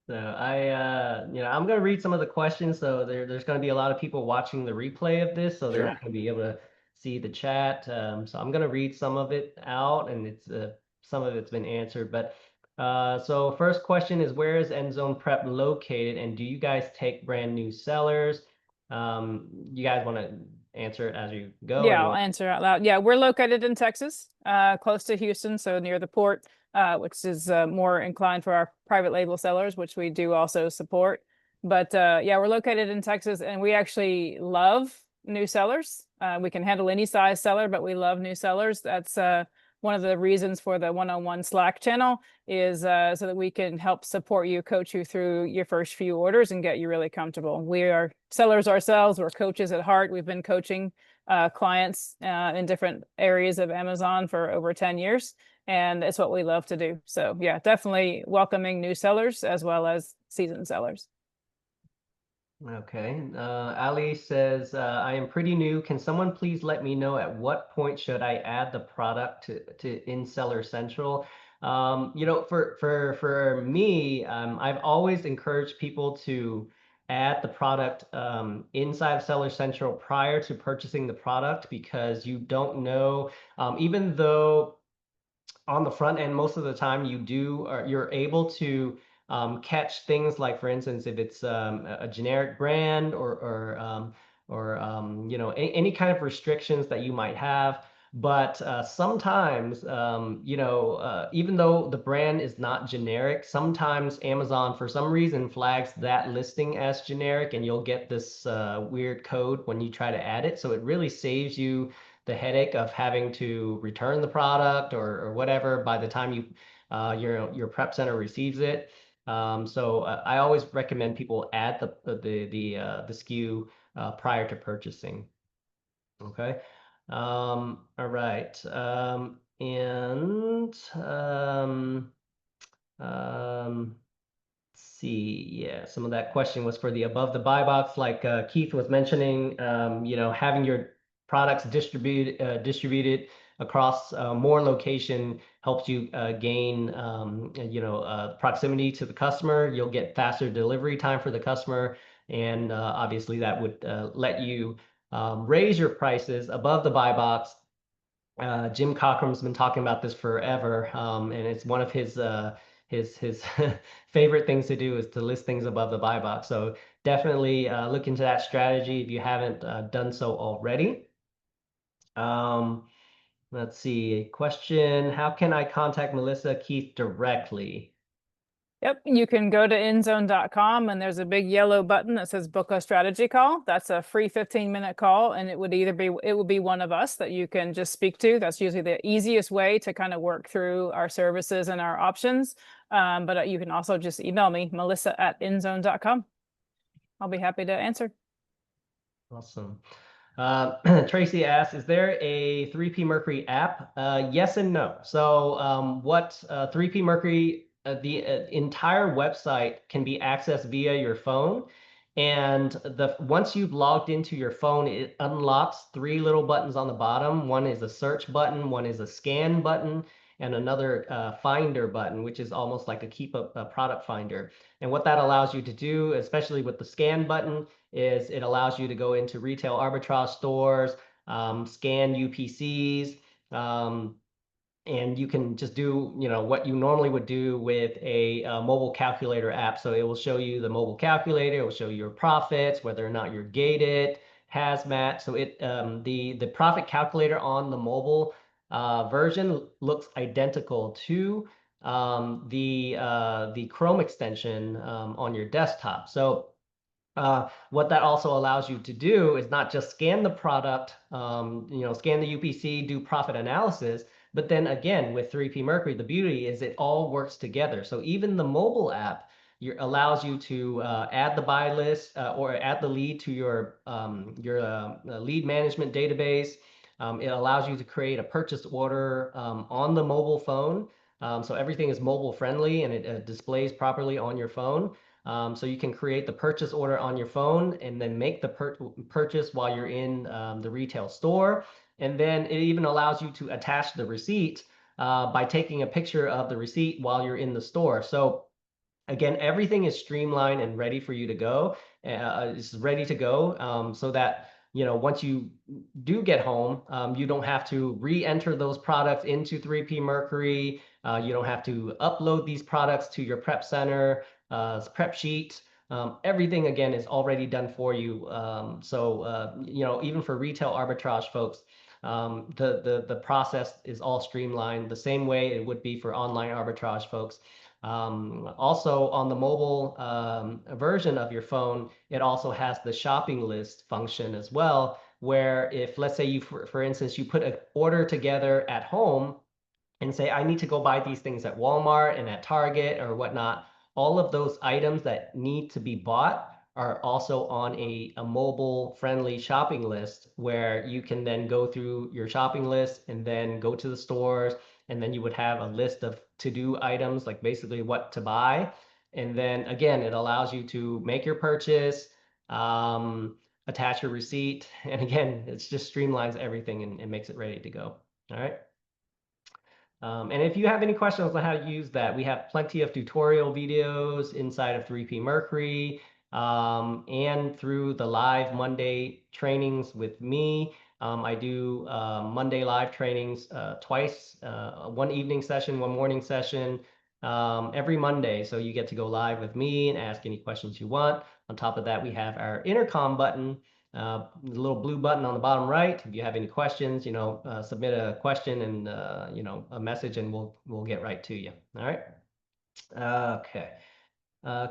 So I'm going to read some of the questions. So there's going to be a lot of people watching the replay of this, so they're not going to be able to see the chat. So I'm going to read some of it out, and it's some of it's been answered. But so first question is, where is Endzone Prep located, and do you guys take brand new sellers? You guys want to answer it as you go? Yeah, I'll answer out loud. Yeah, we're located in Texas, close to Houston, so near the port, which is more inclined for our private label sellers, which we do also support. But yeah, we're located in Texas, and we actually love new sellers. We can handle any size seller, but we love new sellers. That's one of the reasons for the one-on-one Slack channel is so that we can help support you, coach you through your first few orders and get you really comfortable. We are sellers ourselves. We're coaches at heart. We've been coaching clients in different areas of Amazon for over 10 years. And it's what we love to do. So yeah, definitely welcoming new sellers as well as seasoned sellers. Okay. Ali says, I am pretty new. Can someone please let me know at what point should I add the product to InSeller Central? For me, I've always encouraged people to add the product inside of Seller Central prior to purchasing the product, because you don't know, even though on the front end, most of the time you're able to catch things like, for instance, if it's a generic brand or any kind of restrictions that you might have. But sometimes, even though the brand is not generic, sometimes Amazon, for some reason, flags that listing as generic, and you'll get this weird code when you try to add it. So it really saves you the headache of having to return the product or whatever by the time your prep center receives it. So I always recommend people add the SKU prior to purchasing. Okay. All right. See, yeah, some of that question was for the above the buy box, like Keith was mentioning, having your products distributed across more location helps you gain, proximity to the customer. You'll get faster delivery time for the customer, and obviously that would let you raise your prices above the buy box. Jim Cockrum's been talking about this forever, and it's one of his favorite things to do is to list things above the buy box. So definitely look into that strategy if you haven't done so already. Let's see, a question: how can I contact Melissa Keith directly? Yep, you can go to endzone.com and there's a big yellow button that says book a strategy call. That's a free 15-minute call, and it would be one of us that you can just speak to. That's usually the easiest way to kind of work through our services and our options. But you can also just email me, melissa@endzone.com. I'll be happy to answer. Awesome. Tracy asks, is there a 3P Mercury app? Yes and no. So what 3P Mercury, the entire website can be accessed via your phone. And once you've logged into your phone, it unlocks 3 little buttons on the bottom. One is a search button, one is a scan button, and another finder button, which is almost like a keep a product finder. And what that allows you to do, especially with the scan button, is it allows you to go into retail arbitrage stores, scan UPCs, and you can just do what you normally would do with a mobile calculator app. So it will show you the mobile calculator, it will show you your profits, whether or not you're gated, hazmat. So the profit calculator on the mobile version looks identical to the Chrome extension on your desktop. So what that also allows you to do is not just scan the product, scan the UPC, do profit analysis, but then again, with 3P Mercury, the beauty is it all works together. So even the mobile app allows you to add the buy list or add the lead to your lead management database. It allows you to create a purchase order on the mobile phone. So everything is mobile friendly and it displays properly on your phone. So you can create the purchase order on your phone and then make the purchase while you're in the retail store. And then it even allows you to attach the receipt by taking a picture of the receipt while you're in the store. So again, everything is streamlined and ready for you to go. It's ready to go so that once you do get home, you don't have to re-enter those products into 3P Mercury. You don't have to upload these products to your prep center, prep sheet. Everything again is already done for you. Even for retail arbitrage folks, the process is all streamlined the same way it would be for online arbitrage folks. Also on the mobile version of your phone, it also has the shopping list function as well, where if let's say for instance, you put an order together at home and say, I need to go buy these things at Walmart and at Target or whatnot, all of those items that need to be bought are also on a mobile friendly shopping list where you can then go through your shopping list and then go to the stores, and then you would have a list of to-do items, like basically what to buy. And then again, it allows you to make your purchase, attach your receipt. And again, it just streamlines everything and makes it ready to go. All right. And if you have any questions on how to use that, we have plenty of tutorial videos inside of 3P Mercury and through the live Monday trainings with me. I do Monday live trainings twice, one evening session, one morning session every Monday. So you get to go live with me and ask any questions you want. On top of that, we have our intercom button, the little blue button on the bottom right. If you have any questions, submit a question and a message, and we'll get right to you. All right. Okay.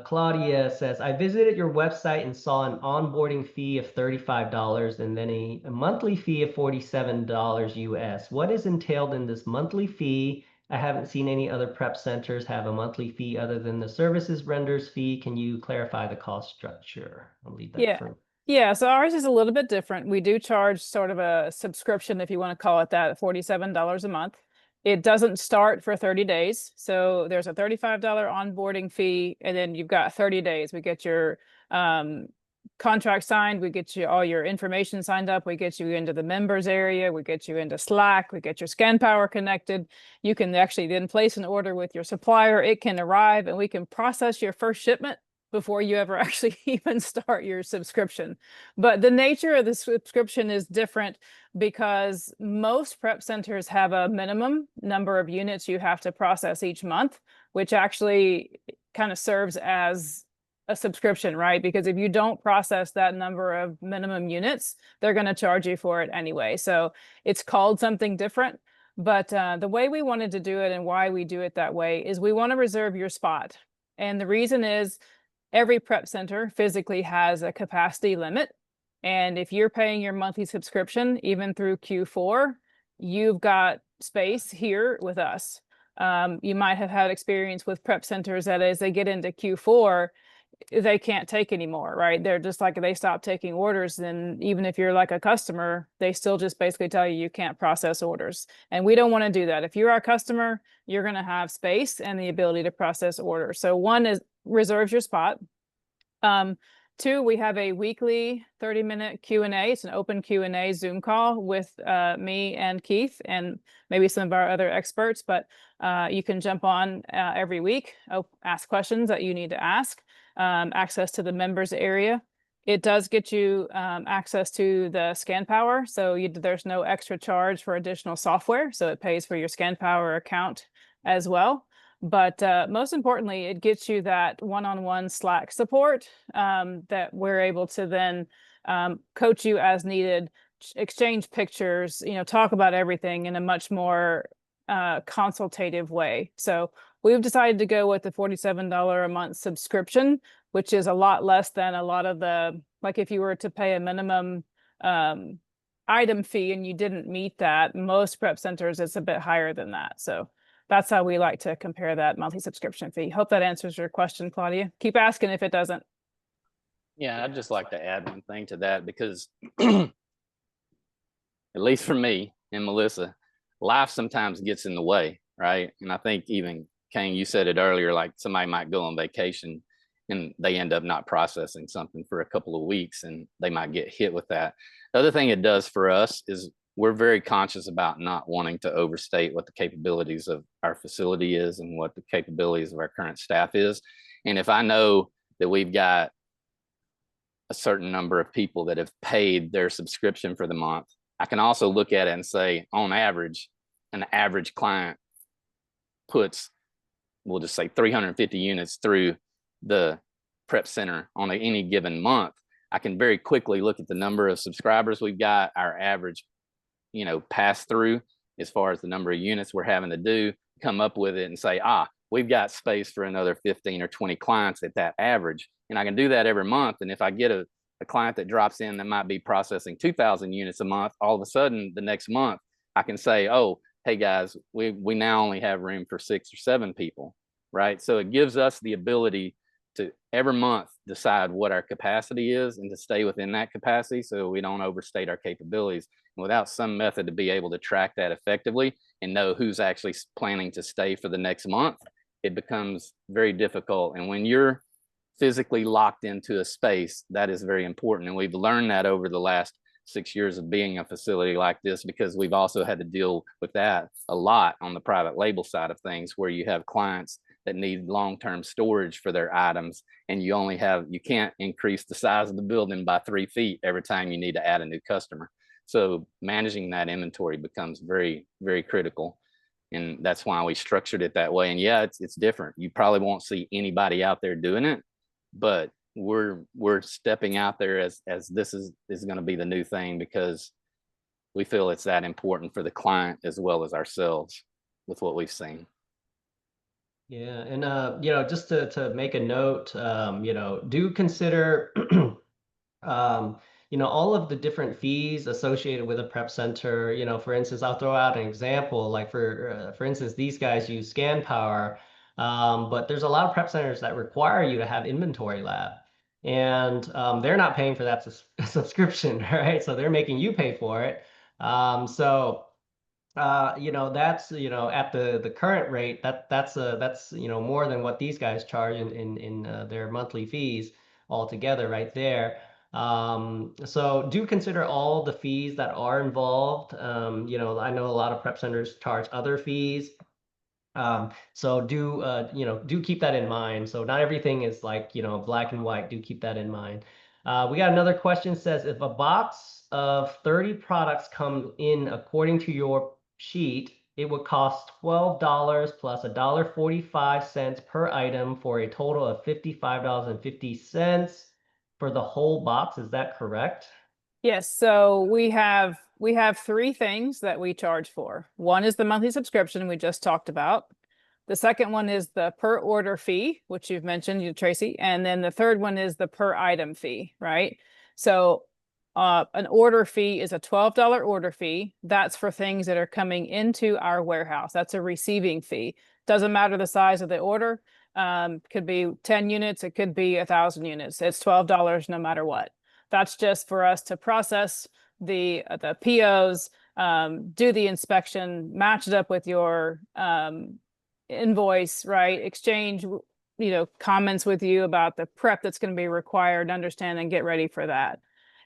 Claudia says, I visited your website and saw an onboarding fee of $35 and then a monthly fee of $47 US. What is entailed in this monthly fee? I haven't seen any other prep centers have a monthly fee other than the services renders fee. Can you clarify the cost structure? I'll leave that for. Yeah, so ours is a little bit different. We do charge sort of a subscription, if you want to call it that, $47 a month. It doesn't start for 30 days. So there's a $35 onboarding fee, and then you've got 30 days. We get your contract signed, we get you all your information signed up, we get you into the members area, we get you into Slack, we get your ScanPower connected. You can actually then place an order with your supplier. It can arrive and we can process your first shipment before you ever actually even start your subscription. But the nature of the subscription is different because most prep centers have a minimum number of units you have to process each month, which actually kind of serves as a subscription, right? Because if you don't process that number of minimum units, they're going to charge you for it anyway. So it's called something different. But the way we wanted to do it and why we do it that way is we want to reserve your spot. And the reason is every prep center physically has a capacity limit. And if you're paying your monthly subscription, even through Q4, you've got space here with us. You might have had experience with prep centers that as they get into Q4, they can't take anymore, right? They're just like, they stop taking orders. Then even if you're like a customer, they still just basically tell you can't process orders. And we don't want to do that. If you're our customer, you're going to have space and the ability to process orders. So one is reserves your spot. Two, we have a weekly 30-minute Q&A. It's an open Q&A Zoom call with me and Keith and maybe some of our other experts, but you can jump on every week, ask questions that you need to ask, access to the members area. It does get you access to the ScanPower, so there's no extra charge for additional software, so it pays for your ScanPower account as well. But most importantly, it gets you that one-on-one Slack support that we're able to then coach you as needed, exchange pictures, talk about everything in a much more consultative way. So we've decided to go with the $47 a month subscription, which is a lot less than a lot of like if you were to pay a minimum item fee and you didn't meet that, most prep centers, it's a bit higher than that. So that's how we like to compare that monthly subscription fee. Hope that answers your question, Claudia. Keep asking if it doesn't. Yeah, I'd just like to add one thing to that because at least for me and Melissa, life sometimes gets in the way, right? And I think even Kane, you said it earlier, like somebody might go on vacation and they end up not processing something for a couple of weeks and they might get hit with that. The other thing it does for us is we're very conscious about not wanting to overstate what the capabilities of our facility is and what the capabilities of our current staff is. And if I know that we've got a certain number of people that have paid their subscription for the month, I can also look at it and say, on average, an average client puts, we'll just say 350 units through the prep center on any given month. I can very quickly look at the number of subscribers we've got, our average, pass through as far as the number of units we're having to do, come up with it and say, we've got space for another 15 or 20 clients at that average. And I can do that every month. And if I get a client that drops in that might be processing 2,000 units a month, all of a sudden the next month I can say, oh, hey guys, we now only have room for 6 or 7 people, right? So it gives us the ability to every month decide what our capacity is and to stay within that capacity so we don't overstate our capabilities. And without some method to be able to track that effectively and know who's actually planning to stay for the next month, it becomes very difficult. And when you're physically locked into a space, that is very important. And we've learned that over the last 6 years of being a facility like this, because we've also had to deal with that a lot on the private label side of things, where you have clients that need long-term storage for their items, and you can't increase the size of the building by 3 feet every time you need to add a new customer. So managing that inventory becomes very, very critical. And that's why we structured it that way. And yeah, it's different. You probably won't see anybody out there doing it, but we're stepping out there as this is going to be the new thing, because we feel it's that important for the client as well as ourselves with what we've seen. Yeah, and just to make a note, do consider all of the different fees associated with a prep center. For instance, I'll throw out an example, like for instance, these guys use Scan Power, but there's a lot of prep centers that require you to have inventory lab, and they're not paying for that subscription, right? So they're making you pay for it. So that's at the current rate, that's more than what these guys charge in their monthly fees altogether right there. So do consider all the fees that are involved. I know a lot of prep centers charge other fees. So do keep that in mind. So not everything is like, black and white. Do keep that in mind. We got another question. Says, if a box of 30 products come in according to your sheet, it would cost $12 plus $1.45 per item for a total of $55.50 for the whole box. Is that correct? Yes, so we have 3 things that we charge for. One is the monthly subscription we just talked about. The second one is the per order fee, which you've mentioned, Tracy, and then the third one is the per item fee, right? So an order fee is a $12 order fee. That's for things that are coming into our warehouse. That's a receiving fee. Doesn't matter the size of the order. Could be 10 units, it could be 1,000 units. It's $12 no matter what. That's just for us to process the POs, do the inspection, match it up with your invoice, right? Exchange, comments with you about the prep that's going to be required, understand and get ready for that.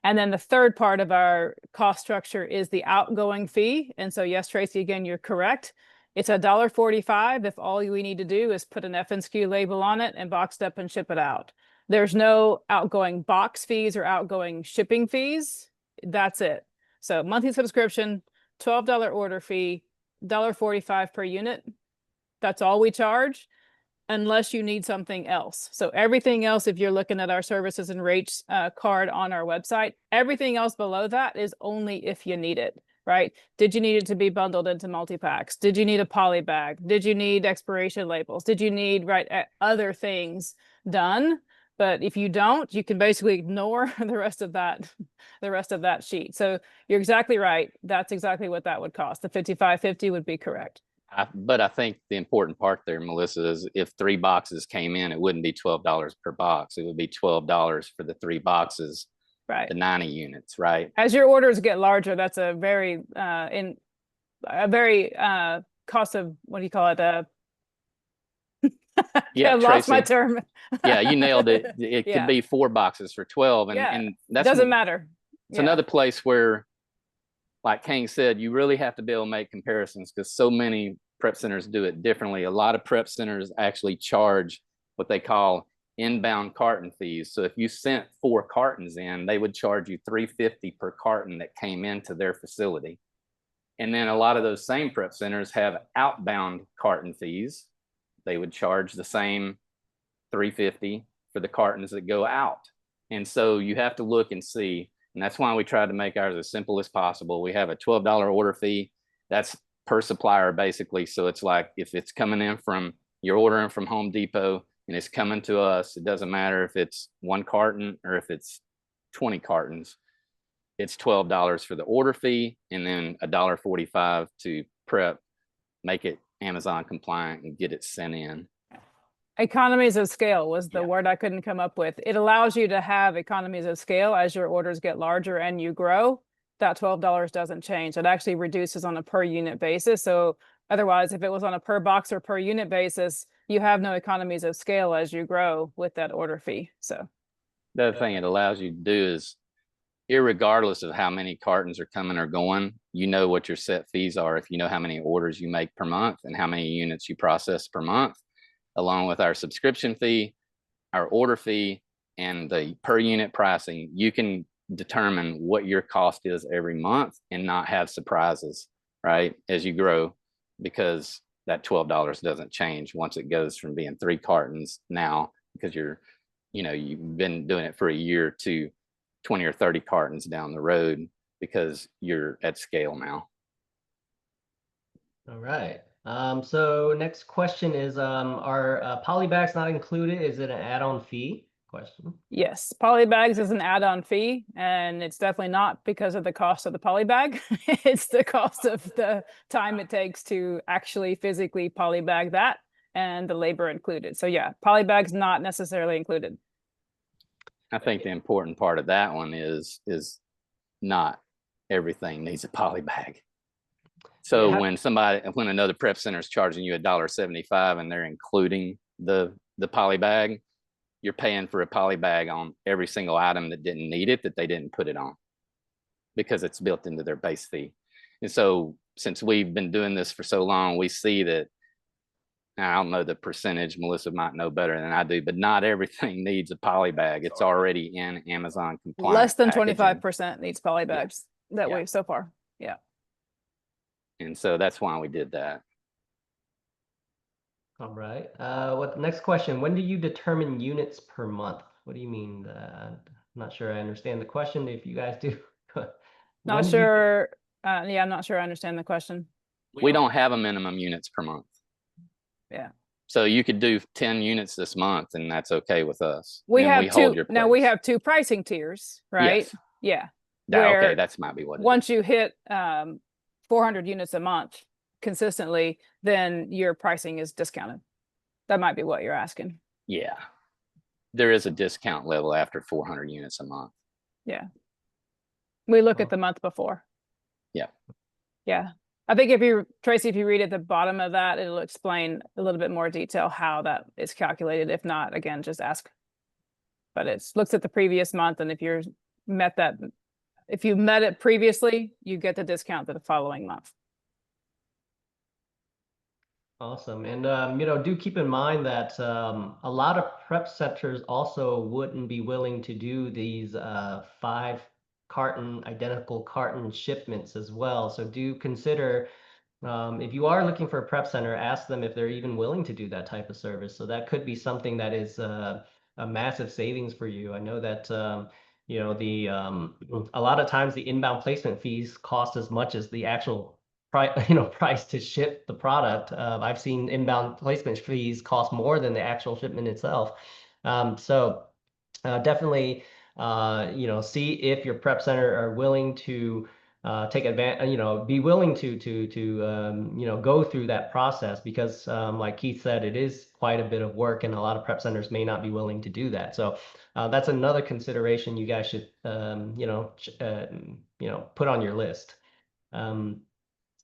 And then the third part of our cost structure is the outgoing fee. And so, yes, Tracy, again, you're correct. It's $1.45 if all we need to do is put an FNSKU label on it and box it up and ship it out. There's no outgoing box fees or outgoing shipping fees. That's it. So monthly subscription, $12 order fee, $1.45 per unit. That's all we charge. unless you need something else. So everything else, if you're looking at our services and rates card on our website, everything else below that is only if you need it, right? Did you need it to be bundled into multi-packs? Did you need a poly bag? Did you need expiration labels? Did you need other things done? But if you don't, you can basically ignore the rest of that sheet. So you're exactly right. That's exactly what that would cost. The $55.50 would be correct. But I think the important part there, Melissa, is if 3 boxes came in, it wouldn't be $12 per box. It would be $12 for the 3 boxes, Right. the 90 units, right? As your orders get larger, that's a very cost of, what do you call it? Yeah, I lost my Tracy. term. Yeah, you nailed it. It Yeah. could be 4 boxes for 12. And that's doesn't matter. It's another place where, like Kang said, you really have to be able to make comparisons because so many prep centers do it differently. A lot of prep centers actually charge what they call inbound carton fees. So if you sent 4 cartons in, they would charge you $3.50 per carton that came into their facility. And then a lot of those same prep centers have outbound carton fees. They would charge the same $3.50 for the cartons that go out. And so you have to look and see. And that's why we tried to make ours as simple as possible. We have a $12 order fee. That's per supplier, basically. So it's like if it's coming in from, you're ordering from Home Depot and it's coming to us, it doesn't matter if it's 1 carton or if it's 20 cartons. It's $12 for the order fee and then $1.45 to prep, make it Amazon compliant and get it sent in. Economies of scale was the word I couldn't come up with. It allows you to have economies of scale as your orders get larger and you grow. That $12 doesn't change. It actually reduces on a per unit basis. So otherwise, if it was on a per box or per unit basis, you have no economies of scale as you grow with that order fee. So the other thing it allows you to do is, irregardless of how many cartons are coming or going, you know what your set fees are if you know how many orders you make per month and how many units you process per month, along with our subscription fee, our order fee, and the per unit pricing. You can determine what your cost is every month and not have surprises, right, as you grow, because that $12 doesn't change once it goes from being 3 cartons now, because you've been doing it for a year, to 20 or 30 cartons down the road because you're at scale now. All right. So next question is, are poly bags not included? Is it an add-on fee? Question. Yes, poly bags is an add-on fee, and it's definitely not because of the cost of the poly bag. It's the cost of the time it takes to actually physically poly bag that and the labor included. So yeah, poly bags not necessarily included. I think the important part of that one is not everything needs a poly bag. So when another prep center is charging you $1.75 and they're including the poly bag, you're paying for a poly bag on every single item that didn't need it, that they didn't put it on, because it's built into their base fee. And so since we've been doing this for so long, we see that, I don't know the percentage, Melissa might know better than I do, but not everything needs a poly bag. It's already in Amazon compliant. Less than packaging. 25% needs poly bags that way so far. Yeah. And so that's why we did that. All right. What next question? When do you determine units per month? What do you mean? I'm not sure I understand the question. If you guys do. Not sure. Yeah, I'm not sure I understand the question. We don't have a minimum units per month. Yeah. So you could do 10 units this month and that's okay with us. We and have we hold your two. Now we place. have 2 pricing tiers, right? Yes. Yeah. Okay, that's might be what it once is. you hit 400 units a month consistently, then your pricing is discounted. That might be what you're asking. Yeah. There is a discount level after 400 units a month. Yeah. We look at the month before. Yeah. Yeah. I think Tracy, if you read at the bottom of that, it'll explain a little bit more detail how that is calculated. If not, again, just ask. But it looks at the previous month, and if you met it previously, you get the discount for the following month. Awesome. And, do keep in mind that a lot of prep centers also wouldn't be willing to do these 5 identical carton shipments as well. So do consider if you are looking for a prep center, ask them if they're even willing to do that type of service. So that could be something that is a massive savings for you. I know that you know the a lot of times the inbound placement fees cost as much as the actual price price to ship the product. I've seen inbound placement fees cost more than the actual shipment itself. So definitely see if your prep center are willing to take advantage, be willing to go through that process because like Keith said, it is quite a bit of work and a lot of prep centers may not be willing to do that. So that's another consideration you guys should put on your list. Um,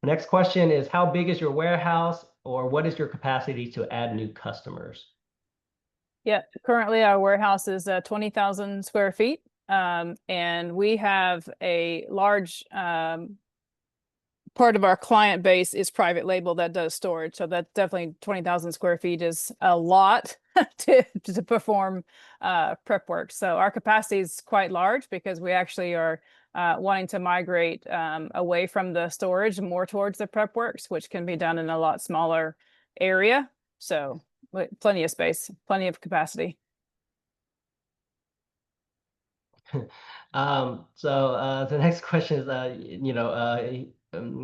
Next question is, how big is your warehouse or what is your capacity to add new customers? Yeah, currently our warehouse is 20,000 square feet. And we have a large part of our client base is private label that does storage. So that definitely 20,000 square feet is a lot to perform prep work. So our capacity is quite large because we actually are wanting to migrate away from the storage more towards the prep works, which can be done in a lot smaller area. So plenty of space, plenty of capacity. The next question is,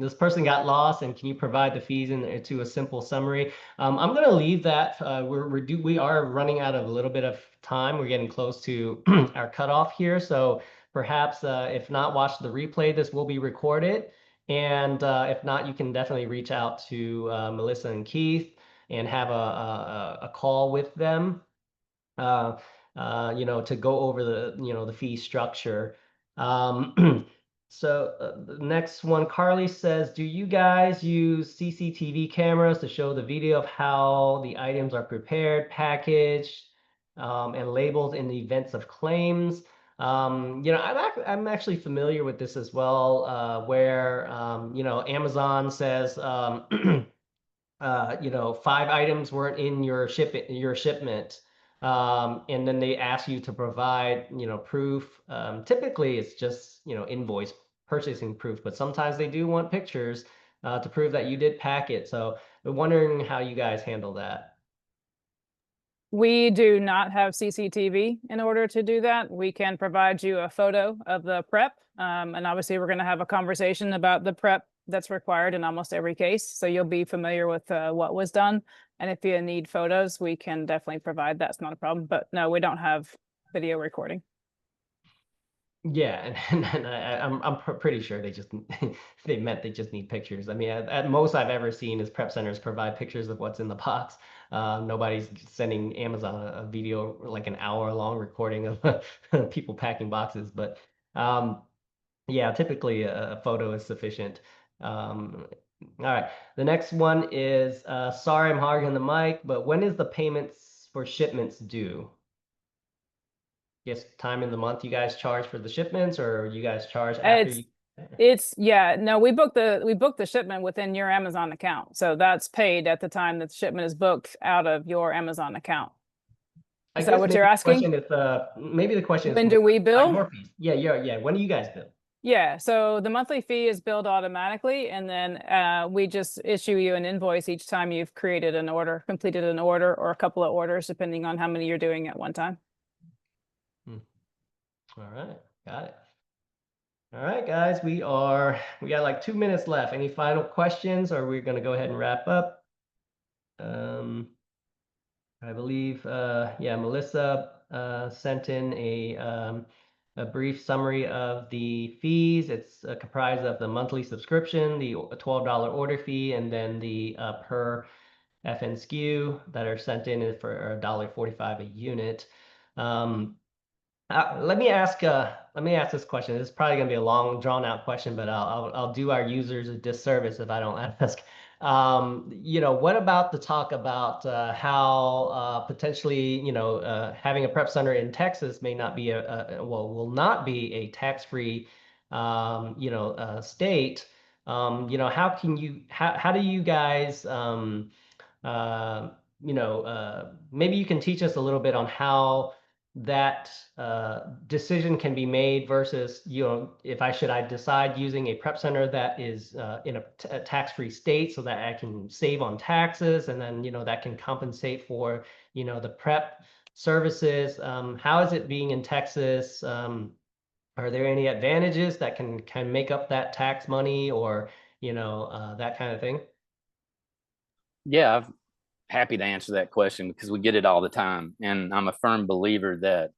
this person got lost, and can you provide the fees into a simple summary? I'm going to leave that. We are running out of a little bit of time. We're getting close to our cutoff here, so perhaps if not, watch the replay. This will be recorded, and if not, you can definitely reach out to Melissa and Keith and have a call with them uh, to go over the fee structure. The next one, Carly says, do you guys use CCTV cameras to show the video of how the items are prepared, packaged, and labeled in the events of claims? I'm actually familiar with this as well, where Amazon says 5 items weren't in your shipment. And then they ask you to provide, proof. Typically it's just, invoice purchasing proof, but sometimes they do want pictures to prove that you did pack it. So I'm wondering how you guys handle that. We do not have CCTV in order to do that. We can provide you a photo of the prep. And obviously we're going to have a conversation about the prep that's required in almost every case. So you'll be familiar with what was done. And if you need photos, we can definitely provide. That's not a problem. But no, we don't have video recording. Yeah, and I'm pretty sure they just they just need pictures. I mean, at most I've ever seen is prep centers provide pictures of what's in the box. Nobody's sending Amazon a video like an hour long recording of people packing boxes. But yeah, typically a photo is sufficient. All right, the next one is sorry I'm hogging the mic, but when is the payments for shipments due? Guess time in the month you guys charge for the shipments, or you guys charge after you? Yeah, no, we book the shipment within your Amazon account. So that's paid at the time that the shipment is booked out of your Amazon account. I Is guess that what maybe you're the asking? question is maybe the question is When do we bill? your fees. Yeah. When do you guys bill? Yeah, so the monthly fee is billed automatically, and then we just issue you an invoice each time you've created an order, completed an order, or a couple of orders, depending on how many you're doing at one time. All right, got it. All right, guys, we got like 2 minutes left. Any final questions, or we're gonna go ahead and wrap up? I believe, yeah, Melissa sent in a brief summary of the fees. It's comprised of the monthly subscription, the $12 order fee, and then the per FN SKU that are sent in for $1.45 a unit. Let me ask this question. This is probably going to be a long, drawn-out question, but I'll do our users a disservice if I don't ask. What about the talk about how potentially, having a prep center in Texas may not be will not be a tax-free, state. How do you guys, maybe you can teach us a little bit on how that decision can be made versus, if I decide using a prep center that is in a tax-free state so that I can save on taxes, and then, that can compensate for, the prep services. How is it being in Texas? Are there any advantages that can make up that tax money, or, that kind of thing? Yeah, I'm happy to answer that question because we get it all the time. And I'm a firm believer that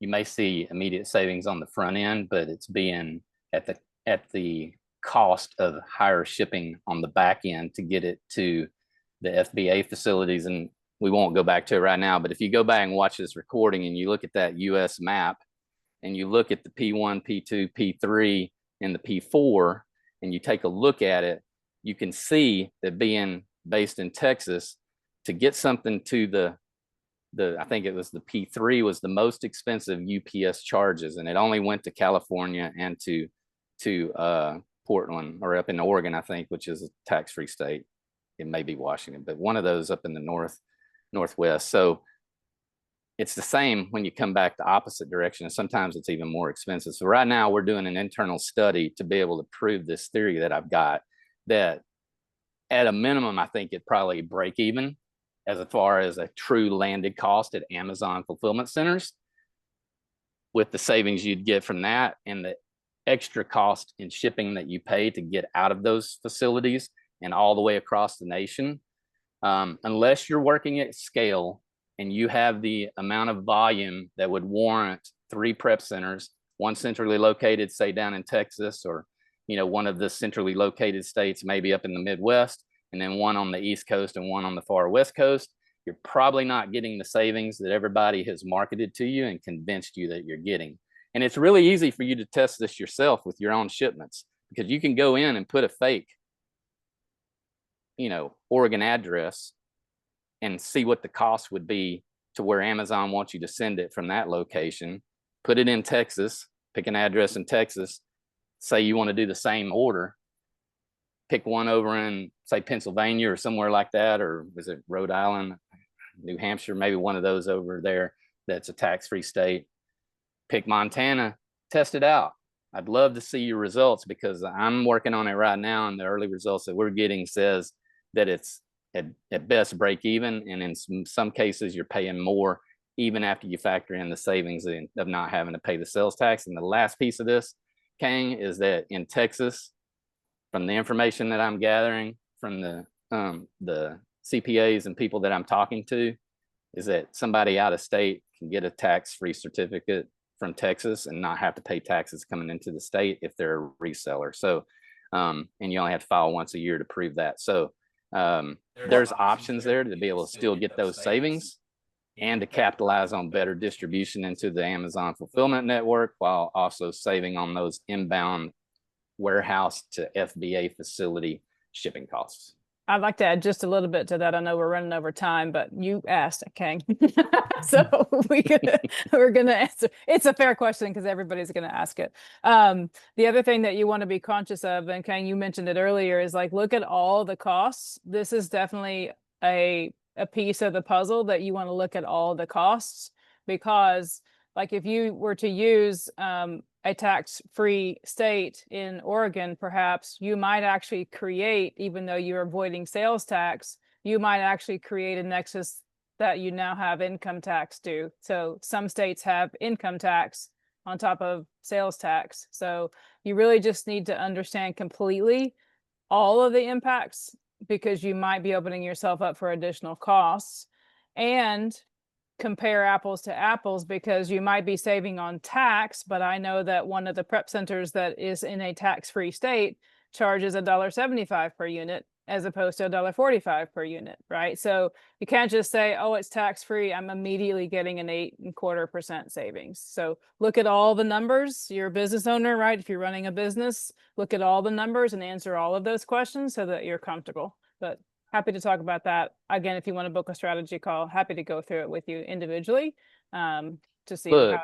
you may see immediate savings on the front end, but it's being at the cost of higher shipping on the back end to get it to the FBA facilities. And we won't go back to it right now, but if you go back and watch this recording and you look at that US map and you look at the P1, P2, P3, and the P4, and you take a look at it, you can see that being based in Texas, to get something to I think it was the P3 was the most expensive UPS charges, and it only went to California and to Portland, or up in Oregon, I think, which is a tax-free state. It may be Washington, but one of those up in the northwest. So it's the same when you come back the opposite direction, and sometimes it's even more expensive. So right now we're doing an internal study to be able to prove this theory that I've got, that at a minimum, I think it probably break even as far as a true landed cost at Amazon fulfillment centers, with the savings you'd get from that and the extra cost in shipping that you pay to get out of those facilities and all the way across the nation. Unless you're working at scale and you have the amount of volume that would warrant 3 prep centers, one centrally located, say down in Texas, or one of the centrally located states, maybe up in the Midwest, and then one on the East Coast and one on the far West Coast, you're probably not getting the savings that everybody has marketed to you and convinced you that you're getting. And it's really easy for you to test this yourself with your own shipments, because you can go in and put a fake, Oregon address and see what the cost would be to where Amazon wants you to send it from that location. Put it in Texas, pick an address in Texas, say you want to do the same order, pick one over in, say, Pennsylvania or somewhere like that, or is it Rhode Island, New Hampshire, maybe one of those over there that's a tax-free state. Pick Montana, test it out. I'd love to see your results, because I'm working on it right now, and the early results that we're getting says that it's at best break even, and in some cases you're paying more even after you factor in the savings of not having to pay the sales tax. And the last piece of this, Kang, is that in Texas, from the information that I'm gathering from the CPAs and people that I'm talking to, is that somebody out of state can get a tax-free certificate from Texas and not have to pay taxes coming into the state if they're a reseller. So, and you only have to file once a year to prove that. So there's options there to be able to still get those savings and to capitalize on better distribution into the Amazon fulfillment network, while also saving on those inbound warehouse to FBA facility shipping costs. I'd like to add just a little bit to that. I know we're running over time, but you asked, Kang. So we're gonna answer. It's a fair question because everybody's gonna ask it. The other thing that you want to be conscious of, and Kang, you mentioned it earlier, is like, look at all the costs. This is definitely a piece of the puzzle that you want to look at all the costs, because like if you were to use a tax-free state in Oregon, perhaps you might actually create, even though you're avoiding sales tax, you might actually create a nexus that you now have income tax due. So some states have income tax on top of sales tax. So you really just need to understand completely all of the impacts, because you might be opening yourself up for additional costs, and compare apples to apples, because you might be saving on tax, but I know that one of the prep centers that is in a tax-free state charges $1.75 per unit as opposed to $1.45 per unit, right? So you can't just say, oh, it's tax-free, I'm immediately getting an 8.25% savings. So look at all the numbers. You're a business owner, right? If you're running a business, look at all the numbers and answer all of those questions so that you're comfortable. But happy to talk about that. Again, if you want to book a strategy call, happy to go through it with you individually to see how it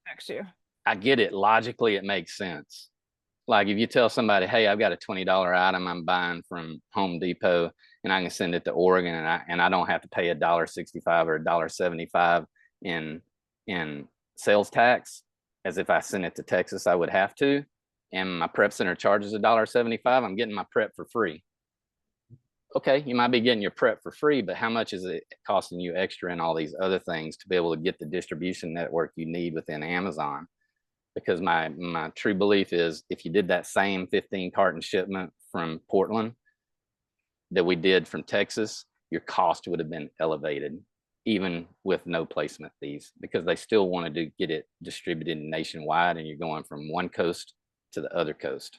affects you. I get it. Logically, it makes sense. Like if you tell somebody, hey, I've got a $20 item I'm buying from Home Depot and I can send it to Oregon, and I don't have to pay $1.65 or $1.75 in in sales tax as if I sent it to Texas, I would have to. And my prep center charges $1.75. I'm getting my prep for free. Okay, you might be getting your prep for free, but how much is it costing you extra and all these other things to be able to get the distribution network you need within Amazon? Because my true belief is if you did that same 15 carton shipment from Portland that we did from Texas, your cost would have been elevated, even with no placement fees, because they still wanted to get it distributed nationwide, and you're going from one coast to the other coast.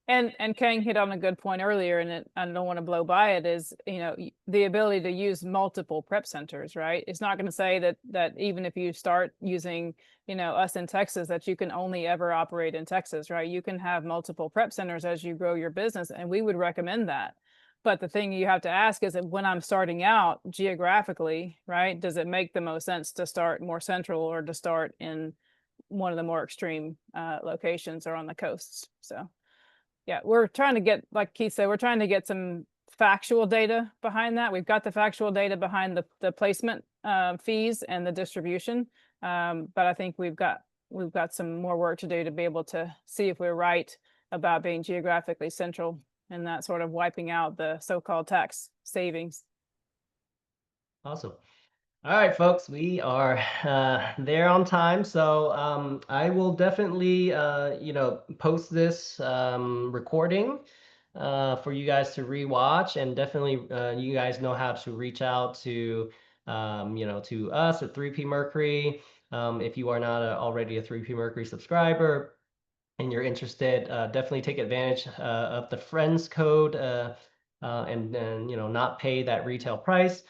And Kang hit on a good point earlier, and I don't want to blow by it, is, you know, the ability to use multiple prep centers, right? It's not going to say that even if you start using, you know, us in Texas, that you can only ever operate in Texas, right? You can have multiple prep centers as you grow your business, and we would recommend that. But the thing you have to ask is that when I'm starting out geographically, right, does it make the most sense to start more central or to start in one of the more extreme locations or on the coasts? So yeah, we're trying to get, like Keith said, we're trying to get some factual data behind that. We've got the factual data behind the placement fees and the distribution, but I think we've got some more work to do to be able to see if we're right about being geographically central and that sort of wiping out the so-called tax savings. Awesome. All right, folks, we are there on time. So I will definitely, you know, post this recording for you guys to rewatch, and definitely you guys know how to reach out to, you know, to us at 3P Mercury. If you are not already a 3P Mercury subscriber and you're interested, definitely take advantage of the friends code and you know, not pay that retail price.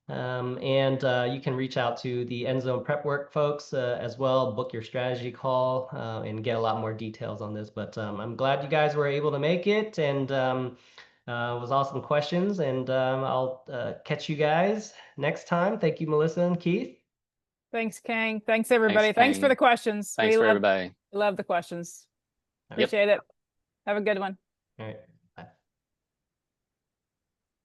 And you can reach out to the End Zone Prep Work folks as well, book your strategy call and get a lot more details on this. But I'm glad you guys were able to make it, and it was awesome questions. And I'll catch you guys next time. Thank you, Melissa and Keith. Thanks, Kang. Thanks, everybody. Thanks, Thanks for Kang. the questions. Thanks for everybody. Love the questions. Yep. Appreciate it. Have a good one. All right.